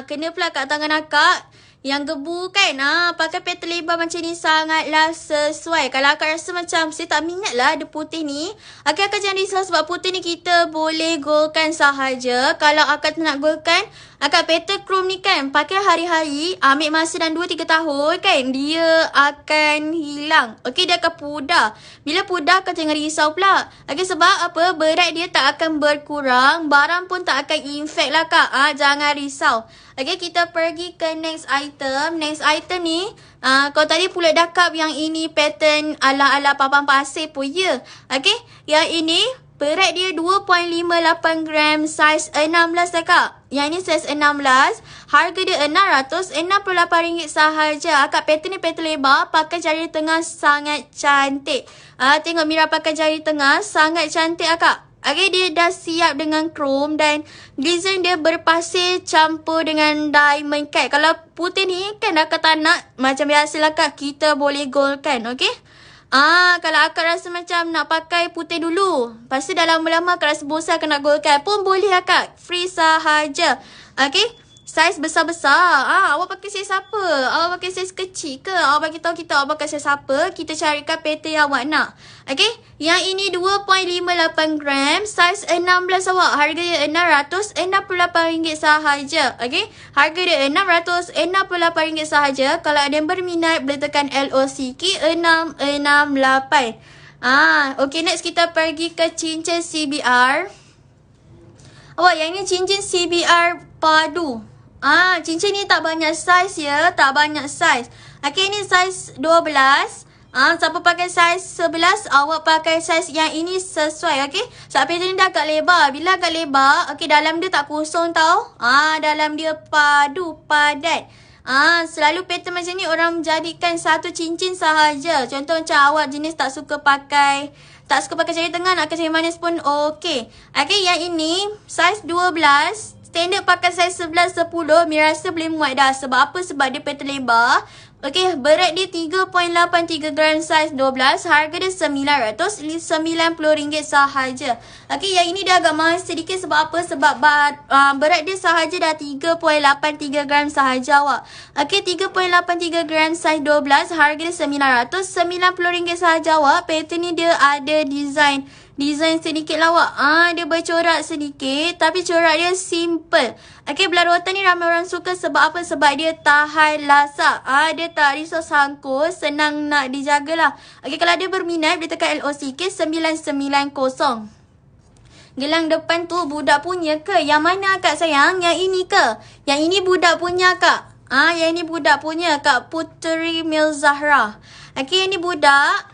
Kena pula kat tangan akak yang gebu kan. Pakai pattern lebar macam ni sangatlah sesuai. Kalau akak rasa macam saya tak minat lah ada putih ni, akak jangan risau sebab putih ni kita boleh golkan sahaja. Kalau akak nak golkan, akak pattern chrome ni kan, pakai hari-hari, ambil masa dalam 2-3 tahun kan, dia akan hilang. Okey, dia akan pudar. Bila pudar, akak jangan risau pula. Okey, sebab apa? Berat dia tak akan berkurang, barang pun tak akan infect lah kak. Jangan risau. Okey, kita pergi ke next item. Next item ni, kalau tadi pulut dakap, yang ini pattern ala-ala papan pasir pun ya. Okey, yang ini berat dia 2.58 gram, saiz 16 dah kak. Yang ini saiz 16. Harga dia RM668 sahaja. Akak pattern ni pattern lebar. Pakai jari tengah sangat cantik. Tengok Mira pakai jari tengah. Sangat cantik akak. Okay, dia dah siap dengan chrome dan design dia berpasir campur dengan diamond cut. Kalau putih ni kan akak tak nak, macam biasalah kak, kita boleh goldkan. Okay. Kalau akak rasa macam nak pakai putih dulu, lepas tu dah lama-lama akak rasa bosan akak nak goldkan, pun boleh akak. Free sahaja. Okay. Saiz besar-besar. Awak pakai saiz apa? Awak pakai saiz kecil ke? Awak bagi tahu kita awak pakai saiz apa. Kita carikan pattern yang awak nak. Okay. Yang ini 2.58 gram. Saiz 16 awak. Harga dia RM668 sahaja. Okay. Harga dia RM668 sahaja. Kalau ada yang berminat, boleh tekan LOCK 668. Okay, next kita pergi ke cincin CBR. Awak, yang ini cincin CBR padu. Cincin ni tak banyak saiz ya. Tak banyak saiz. Okay, ni saiz 12. Siapa pakai saiz 11, awak pakai saiz yang ini sesuai. Okay. Sebab pattern ni dah agak lebar. Bila agak lebar, okay, dalam dia tak kosong tau. Dalam dia padu, padat. Selalu pattern macam ni orang jadikan satu cincin sahaja. Contoh macam awak jenis tak suka pakai jari tengah, nak pakai jari manis pun okey. Okay, yang ini saiz 12. Standard pakai saiz 11-10, Mira rasa boleh muat dah. Sebab apa? Sebab dia pattern lebar. Okey, berat dia 3.83 gram, saiz 12. Harga dia RM990 sahaja. Okey, yang ini dia agak mahal sedikit. Sebab apa? Sebab berat dia sahaja dah 3.83 gram sahaja awak. Okey, 3.83 gram, saiz 12. Harga dia RM990 sahaja awak. Pattern ni dia ada design design sedikit lawak. Dia bercorak sedikit tapi corak dia simple. Okay, belah rotan ni ramai orang suka sebab apa? Sebab dia tahan lasak. Dia tak risau sangkut, senang nak dijagalah. Okay, kalau dia berminat boleh tekan LOCK 990. Gelang depan tu budak punya ke? Yang mana Kak sayang? Yang ini ke? Yang ini budak punya Kak. Yang ini budak punya Kak Puteri Mil Zahra. Okay, yang ni budak.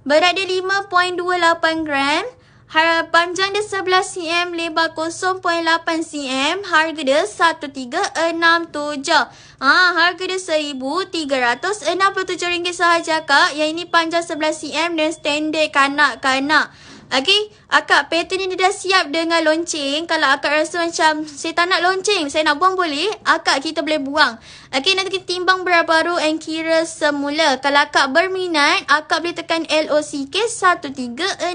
Berat dia 5.28 gram. Panjang dia 11 cm, lebar 0.8 cm. Harga dia 1367. Harga dia RM1,367 sahaja Kak. Yang ini panjang 11 cm dan standard kanak-kanak. Okay, akak pattern ni dia dah siap dengan lonceng. Kalau akak rasa macam saya tak nak lonceng, saya nak buang boleh, akak kita boleh buang. Okay, nanti kita timbang berapa baru and kira semula. Kalau akak berminat, akak boleh tekan LOCK 1367.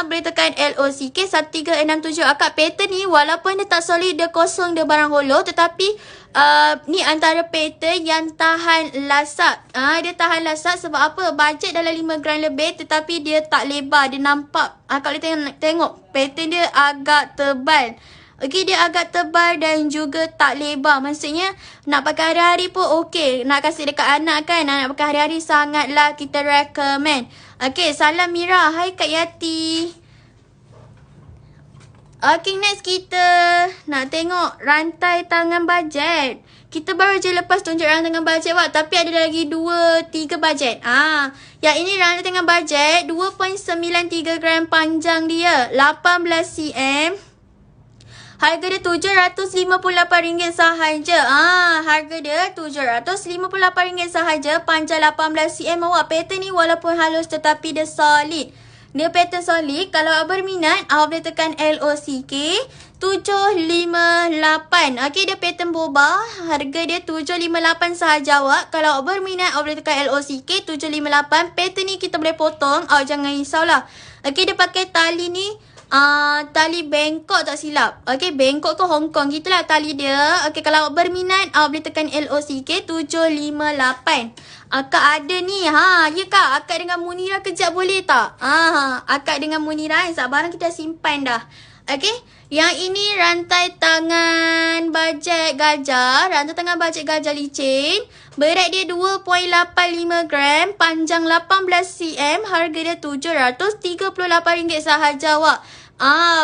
Boleh tekan LOCK 1367. Akak pattern ni walaupun dia tak solid, dia kosong, dia barang hollow, tetapi ni antara pattern yang tahan lasak. Dia tahan lasak sebab apa? Bajet dalam 5 gram lebih tetapi dia tak lebar. Dia nampak. Kalau tengok pattern dia agak tebal. Okey, dia agak tebal dan juga tak lebar. Maksudnya nak pakai hari-hari pun okey. Nak kasih dekat anak kan? Nak pakai hari-hari sangatlah kita recommend. Okey, salam Mira. Hai Kak Yati. Okay, next kita nak tengok rantai tangan bajet. Kita baru je lepas tunjuk rantai tangan bajet Wak. Tapi ada lagi 2-3 bajet. Yang ini rantai tangan bajet 2.93 gram panjang dia. 18 cm. Harga dia RM758 sahaja. Harga dia RM758 sahaja. Panjang 18 cm awak. Pattern ni walaupun halus tetapi dia solid. Dia pattern solid. Kalau awak berminat, awak boleh tekan LOCK 758. Okay, dia pattern boba. Harga dia 758 sahaja awak. Kalau awak berminat, awak boleh tekan LOCK 758. Pattern ni kita boleh potong. Awak jangan risaulah. Okay, dia pakai tali ni. Tali Bangkok tak silap. Okay, Bangkok ke Hong Kong. Gitulah tali dia. Okay, kalau awak berminat, awak boleh tekan LOCK 758. Akak ada ni. Ya Kak, akak dengan Munira kejap boleh tak? Akak dengan Munira sebab barang kita simpan dah. Okay, yang ini rantai tangan bajet gajah. Rantai tangan bajet gajah licin. Berat dia 2.85 gram. Panjang 18 cm. Harga dia RM738 sahaja awak.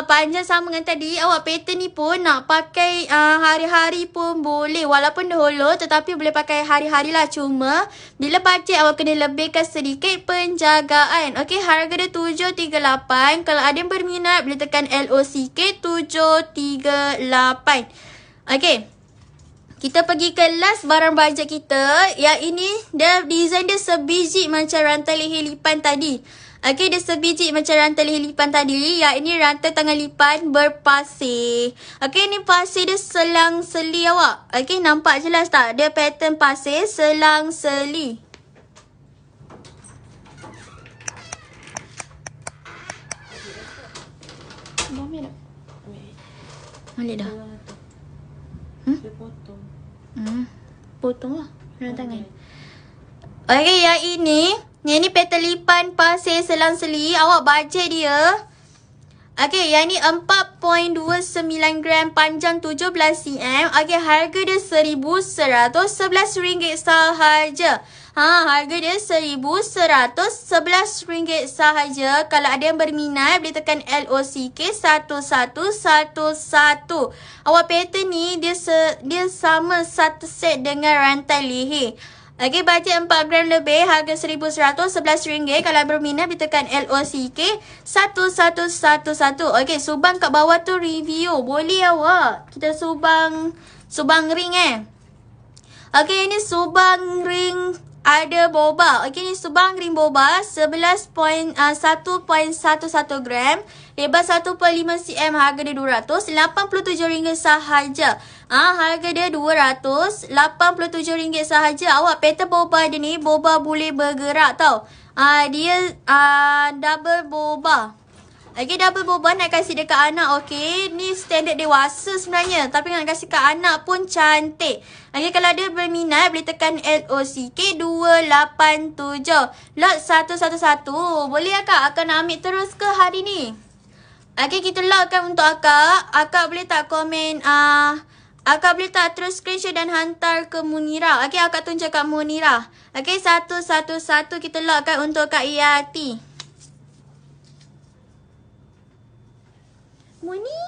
Panjang sama dengan tadi. Awak pattern ni pun nak pakai hari-hari pun boleh. Walaupun dia hollow tetapi boleh pakai hari-hari lah. Cuma bila bajet awak kena lebihkan sedikit penjagaan. Okey, harga dia RM738. Kalau ada yang berminat boleh tekan LOCK 738. Okey, kita pergi ke last barang bajet kita. Yang ini dia design dia sebiji macam rantai leher lipan tadi. Okey, dia sebiji macam rantai leher lipan tadi. Yang ini rantai tangan lipan berpasir. Okey, ni pasir dia selang-seli awak. Okey, nampak jelas tak? Dia pattern pasir selang-seli.
Ambil
Balik dah.
Dia potong.
Potong lah rantai tangan. Okey, yang ini pattern lipan pasir selang-seli. Awak bajet dia. Okey, yang ni 4.29 gram. Panjang 17 cm. Okey, harga dia RM1,111 sahaja. Harga dia RM1,111 sahaja. Kalau ada yang berminat boleh tekan LOCK 1111. Awak pattern ni dia sama satu set dengan rantai leher. Okey, bajet 4 gram lebih. Harga RM1,111. Kalau berminat boleh tekan LOCK 1111. Okey, subang kat bawah tu review. Boleh awak. Kita subang ring Okey, ini subang ring ada boba. Okey, ni subang ring boba 1.11 gram. Lebar 1.5 cm. Harga dia RM287 sahaja. Harga dia RM287 sahaja. Awak pattern boba dia ni, boba boleh bergerak tau. Dia double boba. Okay, double boba nak kasih dekat anak, okay. Ni standard dewasa sebenarnya. Tapi nak kasih kat anak pun cantik. Okay, kalau ada berminat boleh tekan LOCK 287. Lot 111. Boleh akak? Akak nak ambil terus ke hari ni? Okay, kita lockkan untuk akak. Akak boleh tak komen, akak boleh tak terus screenshot dan hantar ke Munira. Okay, akak tunjuk kat Munira. Okay, 111 kita lockkan untuk Kak Iyati. Muni.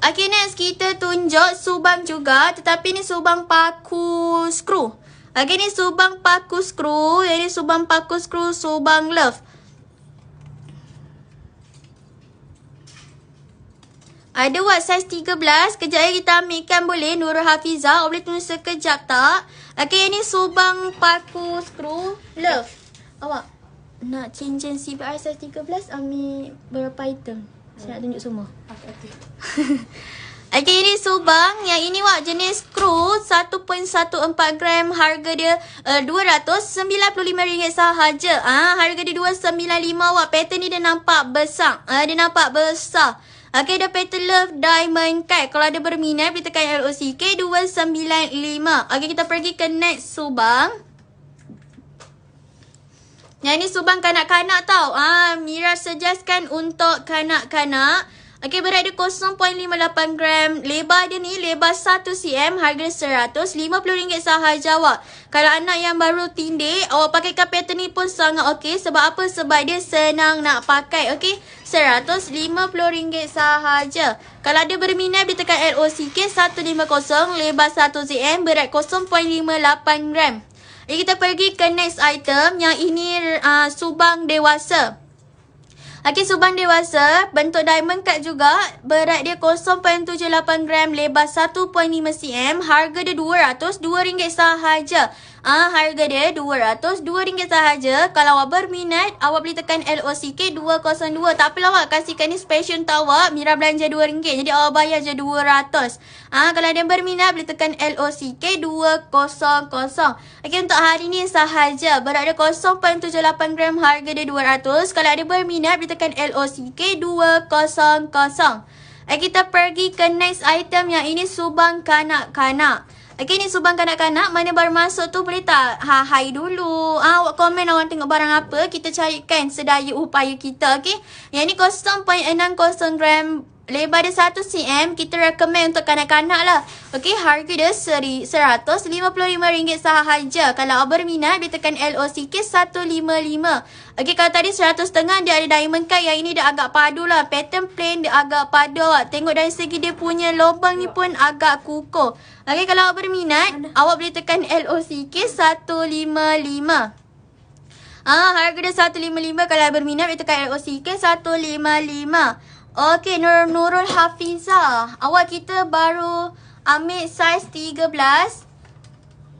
Okay, next kita tunjuk subang juga. Tetapi ni subang paku skru. Okay, ni subang paku skru. Jadi subang paku skru, subang love. Ada buat saiz 13. Kejap lagi kita ambilkan boleh. Nurul Hafizah. Boleh tunggu sekejap tak? Okay, ini subang paku skru love. Awak nak change CBR size 13, ambil berapa item? Saya nak tunjuk semua.
Okay.
Okay, ini subang. Yang ini wak jenis skru 1.14 gram. Harga dia RM295 sahaja. Harga dia RM295 wak. Pattern ni dia nampak besar. Dia nampak besar. Okay, ada pattern love diamond cut. Kalau ada berminat boleh tekan LOCK 295. Okay, kita pergi ke next subang. Yang ni subang kanak-kanak tau. Mira suggestkan untuk kanak-kanak. Okey, berat dia 0.58 gram. Lebar dia ni, lebar 1 cm. Harga RM150 sahaja awak. Kalau anak yang baru tindik, awak pakaikan pattern ni pun sangat okey. Sebab apa? Sebab dia senang nak pakai. Okey, RM150 sahaja. Kalau ada berminat, boleh tekan LOCK 150. Lebar 1 cm. Berat 0.58 gram. Jadi kita pergi ke next item. Yang ini subang dewasa. Okey, subang dewasa. Bentuk diamond cut juga. Berat dia 0.78 gram. Lebar 1.5 cm. Harga dia RM202 sahaja. Harga dia RM202 sahaja. Kalau awak berminat, awak boleh tekan LOCK 202. Tak apalah awak, kasihkan ni special untuk awak. Mira belanja RM2. Jadi awak bayar je RM200. Kalau ada yang berminat, boleh tekan LOCK 200. Okey, untuk hari ni sahaja. Berat dia 0.78 gram. Harga dia RM200. Kalau ada berminat, boleh tekan LOCK 200. Kita pergi ke next item. Yang ini subang kanak-kanak. Okay, ni subang kanak-kanak. Mana baru masuk tu boleh tak? Hai dulu. Awak komen awak tengok barang apa. Kita carikan sedaya upaya kita. Okay. Yang ni 0.60 gram. Lebar dia 1 cm. Kita recommend untuk kanak-kanak lah. Okay, harga dia RM155 sahaja. Kalau awak berminat, dia tekan LOCK 155. Okay, kalau tadi 100.5 dia ada diamond cut. Yang ini dia agak padu lah. Pattern plain dia agak padu awak. Tengok dari segi dia punya lubang ni pun agak kukuh. Okay, kalau awak berminat, awak boleh tekan LOCK 155. Harga dia 155. Kalau berminat, boleh tekan LOCK 155. Okay, Nurul Hafizah. Awak kita baru ambil saiz 13.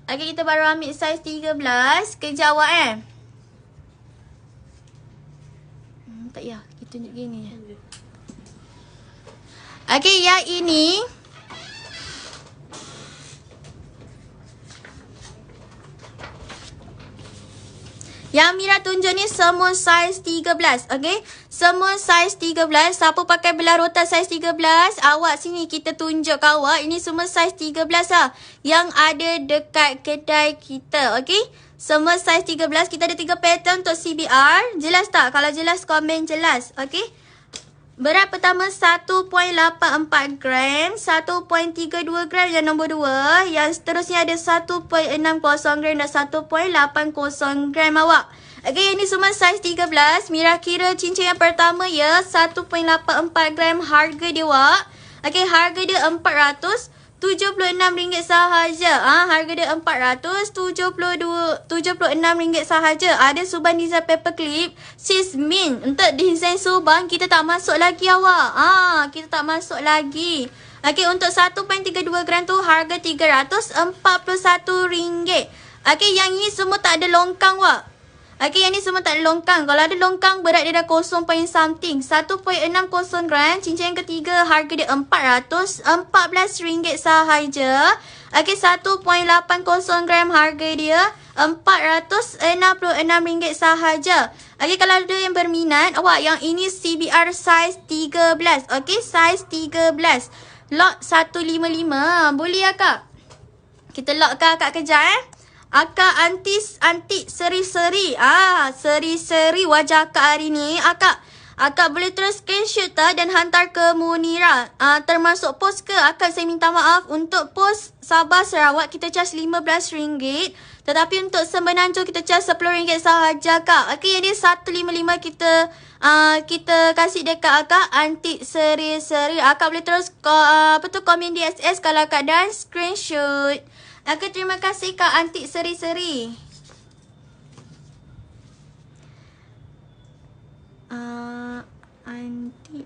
Okay, kita baru ambil saiz 13. Kejap awak tak payah. Kita tunjuk gini je. Okay, yang ini. Yang Mira tunjuk ni semua saiz 13. Okay. Semua saiz 13. Siapa pakai belah rotan saiz 13, awak sini kita tunjuk ke awak. Ini semua saiz 13 lah. Yang ada dekat kedai kita. Okay. Semua saiz 13. Kita ada 3 pattern untuk CBR. Jelas tak? Kalau jelas, komen jelas. Okay. Berat pertama 1.84 gram. 1.32 gram yang nombor 2. Yang seterusnya ada 1.60 gram dan 1.80 gram awak. Okay, ini semua saiz 13. Mira kira cincin yang pertama ya. 1.84 gram harga dia wak. Okay, harga dia RM476 sahaja. Harga dia RM476 sahaja. Ada subang design paperclip. Sis min. Untuk design subang kita tak masuk lagi awak. Kita tak masuk lagi. Okay, untuk 1.32 gram tu harga RM341. Okay, yang ini semua tak ada longkang wak. Okay, yang ni semua tak ada longkang. Kalau ada longkang, berat dia dah 0 point something. 1.60 gram. Cincin yang ketiga, harga dia RM414 sahaja. Okay, 1.80 gram harga dia RM466 sahaja. Okay, kalau ada yang berminat, awak yang ini CBR size 13. Okay, size 13. Lot 155. Boleh akak? Kita lockkan akak kejap Akak antik seri-seri. Seri-seri wajah akak hari ni. Akak boleh terus screenshot dan hantar ke Munira. Termasuk post ke? Akak saya minta maaf. Untuk post Sabah Sarawak kita charge RM15. Tetapi untuk Semenanjung kita charge RM10 sahaja kak. Okay, yang ni 155 kita kasih dekat akak antik seri-seri. Akak boleh terus komen di SS kalau akak dah screenshot. Okay, terima kasih kak antik seri-seri. Antik.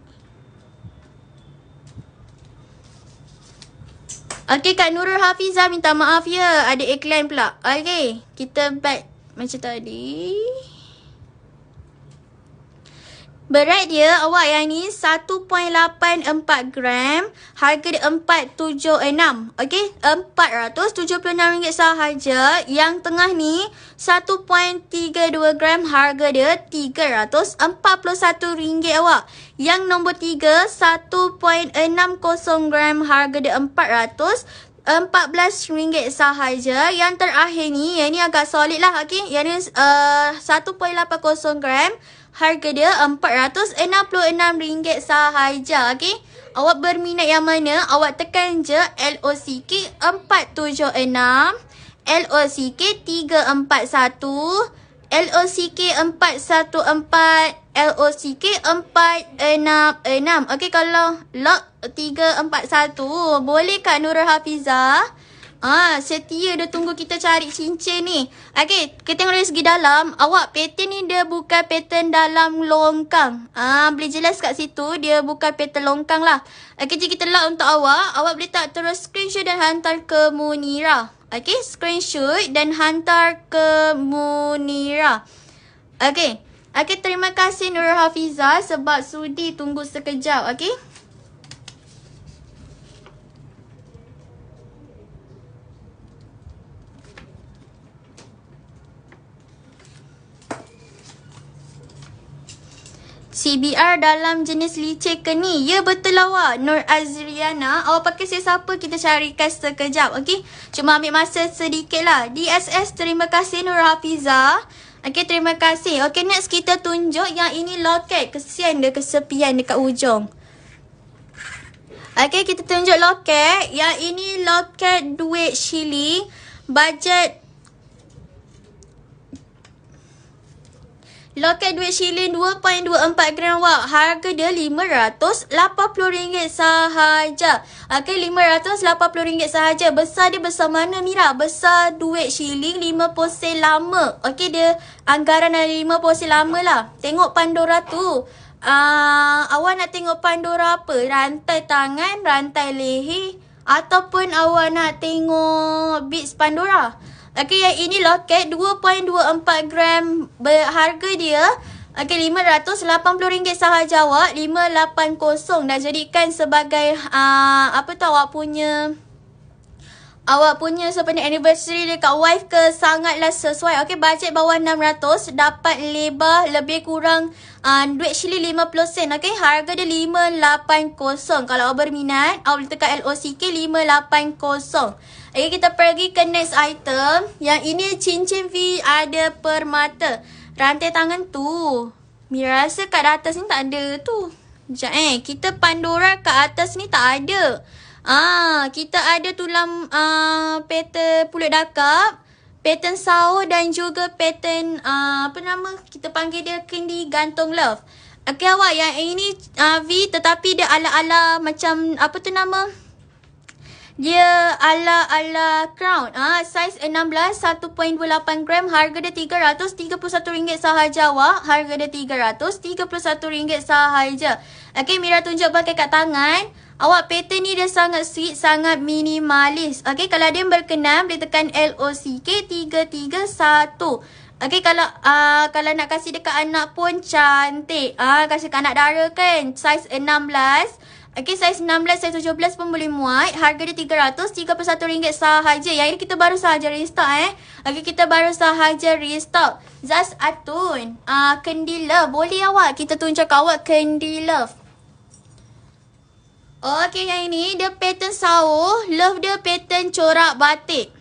Okay, Kak Nurul Hafizah minta maaf ya. Ada iklan pula. Okay, kita back macam tadi. Berat dia awak yang ni 1.84 gram. Harga dia 476. Okay, RM476 sahaja. Yang tengah ni 1.32 gram. Harga dia RM341 awak. Yang nombor 3 1.60 gram. Harga dia RM414 sahaja. Yang terakhir ni, yang ni agak solid lah. Okay, yang ni 1.80 gram. Harga dia RM466 sahaja. Okay, awak berminat yang mana? Awak tekan je LOCK 476, LOCK 341, LOCK 414, LOCK 466. Okay, kalau lock 341, boleh Kak Nurul Hafizah? Setia dia tunggu kita cari cincin ni. Okay, kita tengok dari segi dalam. Awak pattern ni dia bukan pattern dalam longkang. Boleh jelas kat situ dia bukan pattern longkang lah. Okay, jadi kita lock untuk awak. Awak boleh tak terus screenshot dan hantar ke Munira. Okay, screenshot dan hantar ke Munira. Okay. Okay, terima kasih Nurul Hafizah sebab sudi tunggu sekejap. Okay. CBR dalam jenis licin ke ni? Ya, betul awak Nur Azriana. Awak pakai siapa kita carikan sekejap. Okay, cuma ambil masa sedikit lah. DSS, terima kasih Nur Hafizah. Okay, terima kasih. Okay, next kita tunjuk yang ini loket. Kesian dia kesepian dekat ujung. Okay, kita tunjuk loket. Yang ini loket duit Shilling. Budget loket duit Shilling 2.24 gram awak. Harga dia RM580 sahaja. Okay, RM580 sahaja. Besar dia besar mana Mira? Besar duit Shilling 5 sen lama. Okay, dia anggaran dari 5 sen lama lah. Tengok Pandora tu. Awak nak tengok Pandora apa? Rantai tangan, rantai leher, ataupun awak nak tengok beads Pandora? Okay, yang ini loket 2.24 gram. Harga dia okay, RM580 sahaja awak. 580 dah jadikan sebagai apa tu awak punya sebenarnya anniversary dekat wife ke, sangatlah sesuai. Okay, bajet bawah 600, dapat lebar lebih kurang duit Shilling 50 sen. Okay, harga dia 580. Kalau awak berminat, awak boleh tekan LOCK 580. Okay, kita pergi ke next item. Yang ini cincin V ada permata. Rantai tangan tu, Mira rasa kat atas ni tak ada tu. Sekejap kita Pandora kat atas ni tak ada. Kita ada tulang pattern pulut dakap, pattern sao dan juga pattern apa nama? Kita panggil dia kendi gantung love. Okay awak, yang ini V tetapi dia ala-ala macam apa tu nama? Dia ala-ala crown. Saiz 16, 1.28 gram. Harga dia RM331 sahaja awak. Harga dia RM331 sahaja. Okay, Mira tunjuk pakai kat tangan. Awak pattern ni dia sangat sweet, sangat minimalis. Okay, kalau ada yang berkenan boleh tekan LOCK 331. Okay, kalau nak kasih dekat anak pun cantik. Kasih kat anak dara kan. Saiz 16. Okay, saiz 16, saiz 17 pun boleh muat. Harga dia RM331 sahaja. Yang ini kita baru sahaja restock Okay, kita baru sahaja restock. Zaz Atun. Kendi Love. Boleh awak? Kita tunjuk awak Kendi Love. Okay, yang ini dia pattern sauh. Love dia pattern corak batik.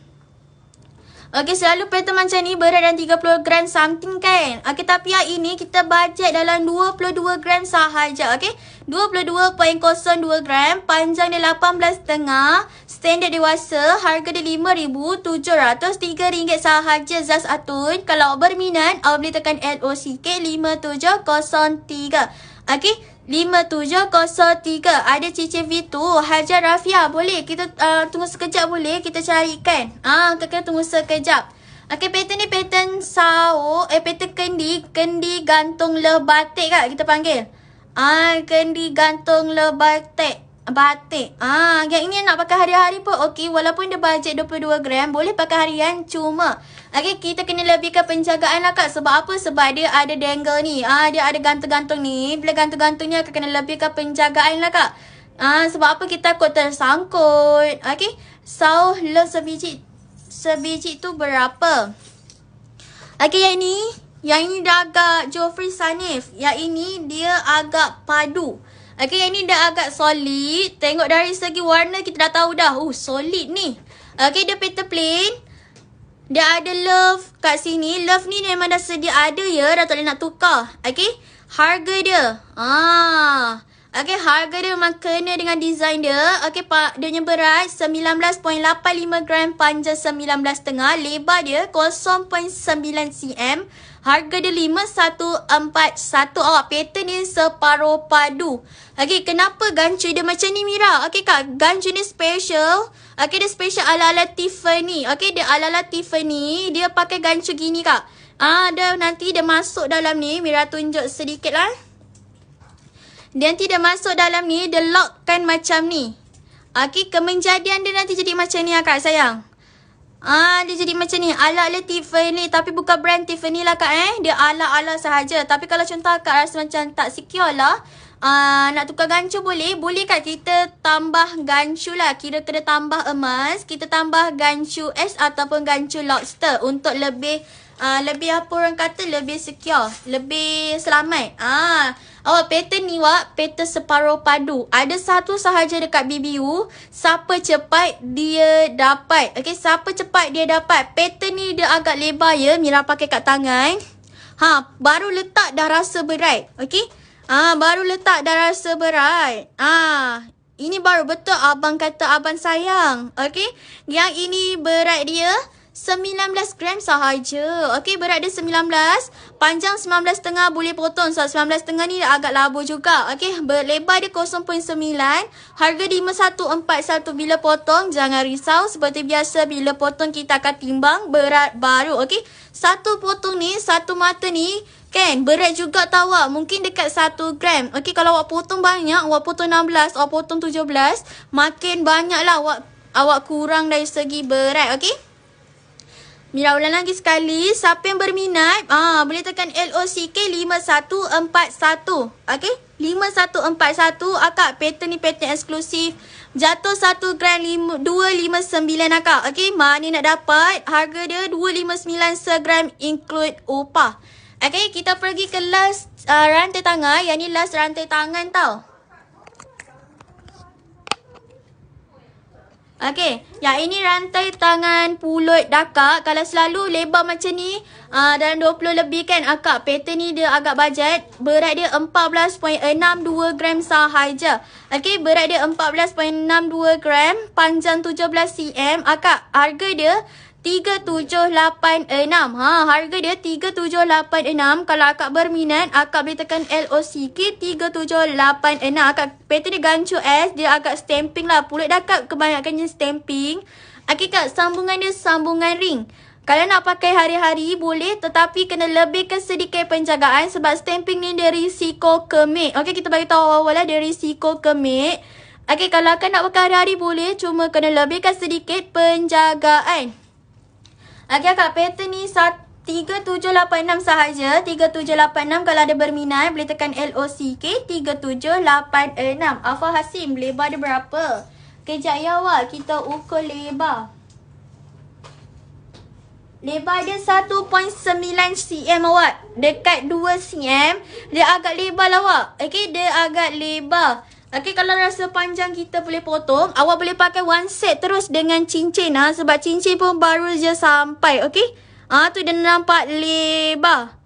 Okay, selalu pattern macam ni berat dalam 30 gram something kan. Okay, tapi yang ini kita bajet dalam 22 gram sahaja. Okay, 22.02 gram. Panjang dia 18.5. Standard dewasa. Harga dia RM5,703 sahaja Zaz Atun. Kalau berminat, awak boleh tekan LOCK 5703. Okay, 5703. Ada cicir V2 Hajar Rafia. Boleh kita tunggu sekejap, boleh kita carikan. Kita tunggu sekejap. Okay, pattern ni pattern sao. Pattern kendi gantung le batik kat kita panggil. Kendi gantung le batik. Yang ini nak pakai hari-hari pun okey. Walaupun dia bajet 22 gram, boleh pakai harian cuma. Okay, kita kena lebihkan penjagaan lah kak. Sebab apa? Sebab dia ada dangle ni. Dia ada gantung-gantung ni. Bila gantung-gantungnya kena lebihkan penjagaan lah kak. Sebab apa? Kita takut tersangkut. Okay, so love sebiji tu berapa? Okay, yang ini dah agak Joffrey Sanif. Yang ini dia agak padu. Okay, yang ni dah agak solid. Tengok dari segi warna kita dah tahu dah. Solid ni. Okay, dia pattern plain. Dia ada love kat sini. Love ni memang dah sedia ada ya. Dah tak boleh nak tukar. Okay, harga dia. Okay, harga dia memang kena dengan design dia. Okay, dia punya berat 19.85 gram. Panjang 19.5. Lebar dia 0.9 cm. Harga dia 5141. Awak pattern ni separuh padu. Okay, kenapa gancu dia macam ni Mira? Okay kak, gancu ni special. Okay, dia special ala-ala Tiffany. Okay, dia ala-ala Tiffany. Dia pakai gancu gini kak. Nanti dia masuk dalam ni. Mira tunjuk sedikit lah. Nanti dia masuk dalam ni. Dia lockkan macam ni. Okay, kemenjadian dia nanti jadi macam ni kak sayang. Dia jadi macam ni. Ala-ala Tiffany. Tapi bukan brand Tiffany lah kak Dia ala-ala sahaja. Tapi kalau contoh kak rasa macam tak secure lah, nak tukar gancu boleh. Boleh kak, kita tambah gancu lah. Kira kena tambah emas. Kita tambah gancu S ataupun gancu lobster. Untuk lebih apa orang kata, lebih secure, lebih selamat. Awak pattern ni pattern separuh padu. Ada satu sahaja dekat BBU. Siapa cepat dia dapat. Okay, siapa cepat dia dapat. Pattern ni dia agak lebar ya. Mira pakai kat tangan. Baru letak dah rasa berat. Okay, baru letak dah rasa berat. Ini baru betul abang kata abang sayang. Okay, yang ini berat dia 19 gram sahaja. Okey, berat dia 19. Panjang 19.5 boleh potong. So 19.5 ni agak labu juga. Okey, lebar dia 0.9. Harga 5141 bila potong. Jangan risau. Seperti biasa bila potong kita akan timbang berat baru. Okey, satu potong ni, satu mata ni kan berat juga tau awak. Mungkin dekat 1 gram. Okey, kalau awak potong banyak, awak potong 16, awak potong 17, makin banyak lah awak kurang dari segi berat. Okey, Mira ulang lagi sekali. Siapa yang berminat, boleh tekan LOCK 5141. Okay, 5141. Akak, pattern ni pattern eksklusif. Jatuh 1 gram 259 akak. Okay, mana nak dapat? Harga dia 259 segram include upah. Okay, kita pergi ke last rantai tangan. Yang ni last rantai tangan tau. Okay, yang ini rantai tangan pulut dakak. Kalau selalu lebar macam ni, dalam 20 lebih kan akak. Pattern ni dia agak bajet. Berat dia 14.62 gram sahaja. Okay, berat dia 14.62 gram. Panjang 17 cm. Akak, harga dia 3786. Harga dia 3786. Kalau akak berminat, akak boleh tekan LOCK 3786. Akak, pattern dia gancu S. Dia agak stamping lah. Pulut dakak kebanyakannya stamping. Okay kak, sambungan dia sambungan ring. Kalau nak pakai hari-hari boleh, tetapi kena lebihkan sedikit penjagaan. Sebab stamping ni dia risiko kemik. Okay, kita bagi tahu awal-awal lah dia risiko kemik. Okay, kalau akak nak pakai hari-hari boleh. Cuma kena lebihkan sedikit penjagaan. Okay kak, pattern ni 3786 sahaja. 3786 kalau ada berminat boleh tekan LOCK 3786. Afah Hasim, lebar dia berapa? Kejap ya awak, kita ukur lebar. Lebar dia 1.9 cm awak. Dekat 2 cm. Dia agak lebar lah awak. Okay, dia agak lebar. Okay, kalau rasa panjang kita boleh potong. Awak boleh pakai one set terus dengan cincin. Sebab cincin pun baru je sampai. Okay. Tu dia nampak lebar.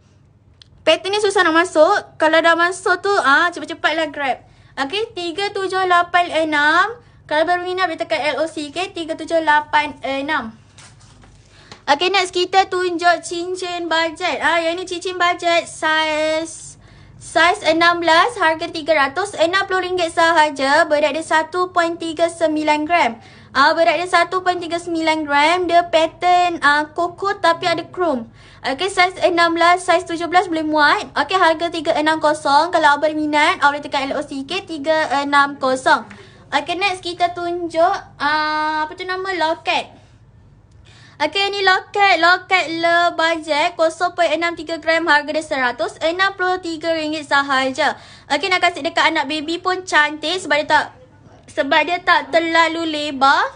Pattern ni susah nak masuk. Kalau dah masuk tu, cepat-cepatlah grab. Okay, 3786. Kalau berminat boleh tekan LOCK 3786. Okay, next kita tunjuk cincin bajet. Yang ni cincin bajet size 16, harga RM300, RM60 sahaja. Berat dia 1.39 gram. Berat dia 1.39 gram. Dia pattern koko tapi ada chrome. Okay, size 16, size 17 boleh muat. Okay, harga RM360. Kalau awak berminat, awak boleh tekan LOCK 360. Okay, next kita tunjuk loket. Okay, ni loket le bajet 0.63 gram, harga dia RM100, RM63 sahaja. Okay, nak kasih dekat anak baby pun cantik sebab dia tak terlalu lebar.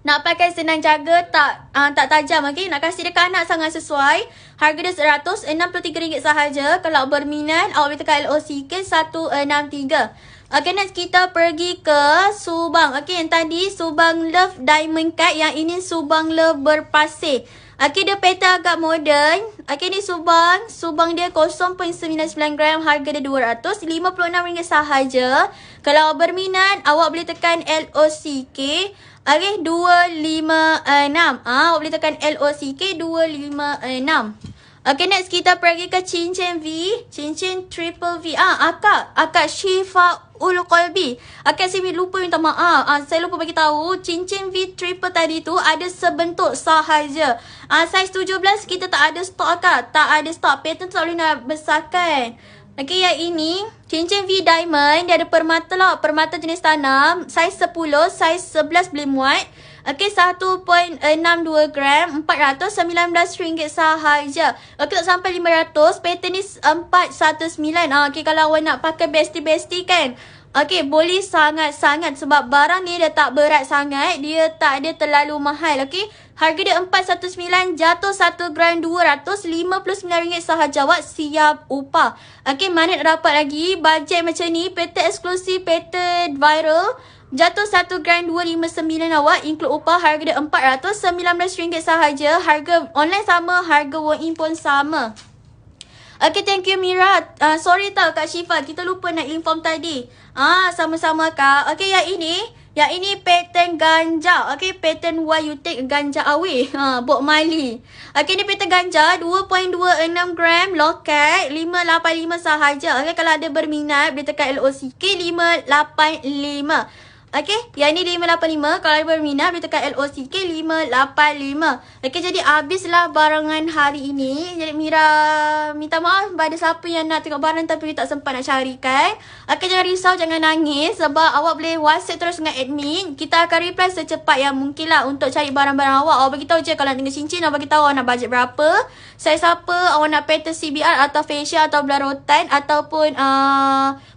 Nak pakai senang jaga, tak tajam. Okay, nak kasih dekat anak sangat sesuai. Harga dia RM100, RM63 sahaja. Kalau berminat, awak boleh tekan LOCK 163. Okay, next kita pergi ke Subang. Okay, yang tadi Subang Love Diamond Cut. Yang ini Subang Love berpasir. Okay, dia pattern agak moden. Okay, ni Subang dia 0.99 gram. Harga dia RM256 sahaja. Kalau berminat, awak boleh tekan LOCK. Okay, 256. Awak boleh tekan LOCK 256. Okay, next kita pergi ke cincin V. Cincin triple V. Akak Syifaul Qalbi. saya lupa minta maaf. Saya lupa bagi tahu. Cincin V triple tadi tu ada sebentuk sahaja. Size 17 kita tak ada stok akak. Tak ada stok. Pattern tu tak boleh nak besarkan. Okay, yang ini cincin V diamond. Dia ada permata lah. Permata jenis tanam. Size 10, size 11 boleh muat. Okay, 1.62 gram, RM419 sahaja. Okay, tak sampai RM500. Pattern ni 419. Okay, kalau awak nak pakai bestie-bestie kan. Okay, boleh sangat-sangat. Sebab barang ni dia tak berat sangat. Dia tak ada terlalu mahal. Okay, harga dia RM419. Jatuh 1 gram RM259 sahaja. Awak siap upah. Okay, mana nak dapat lagi bajet macam ni. Pattern eksklusif, pattern viral. Jatuh 1 gram RM259 awak. Include upah. Harga dia RM419 sahaja. Harga online sama. Harga walk-in pun sama. Okay, thank you Mira. Sorry tau Kak Syifa. Kita lupa nak inform tadi. Sama-sama Kak. Okay, yang ini pattern ganja. Okay, pattern why you take ganja away. Bok Mali. Okay, ni pattern ganja. 2.26 gram. Loket. 585 sahaja. Okay, kalau ada berminat boleh tekan LOCK 585. Okay, yang ni 585. Kalau berminat boleh tekan LOCK 585. Okay, jadi habislah barangan hari ini. Jadi Mira minta maaf pada siapa yang nak tengok barang tapi tak sempat nak carikan. Okay, jangan risau, jangan nangis. Sebab awak boleh WhatsApp terus dengan admin. Kita akan reply secepat yang mungkin lah untuk cari barang-barang awak. Awak beritahu je kalau nak tengok cincin. Awak beritahu awak nak bajet berapa. Saiz apa. Awak nak pattern CBR atau facial atau belah-rotan ataupun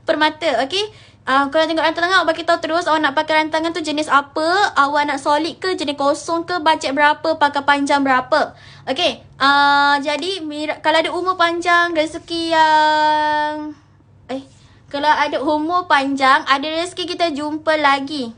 permata. Okay. Kalau tengok rantangan, awak beritahu terus awak nak pakai rantangan tu jenis apa. Awak nak solid ke, jenis kosong ke, bajet berapa, pakai panjang berapa. Okay. Jadi kalau ada umur panjang, rezeki yang kalau ada umur panjang, ada rezeki kita jumpa lagi.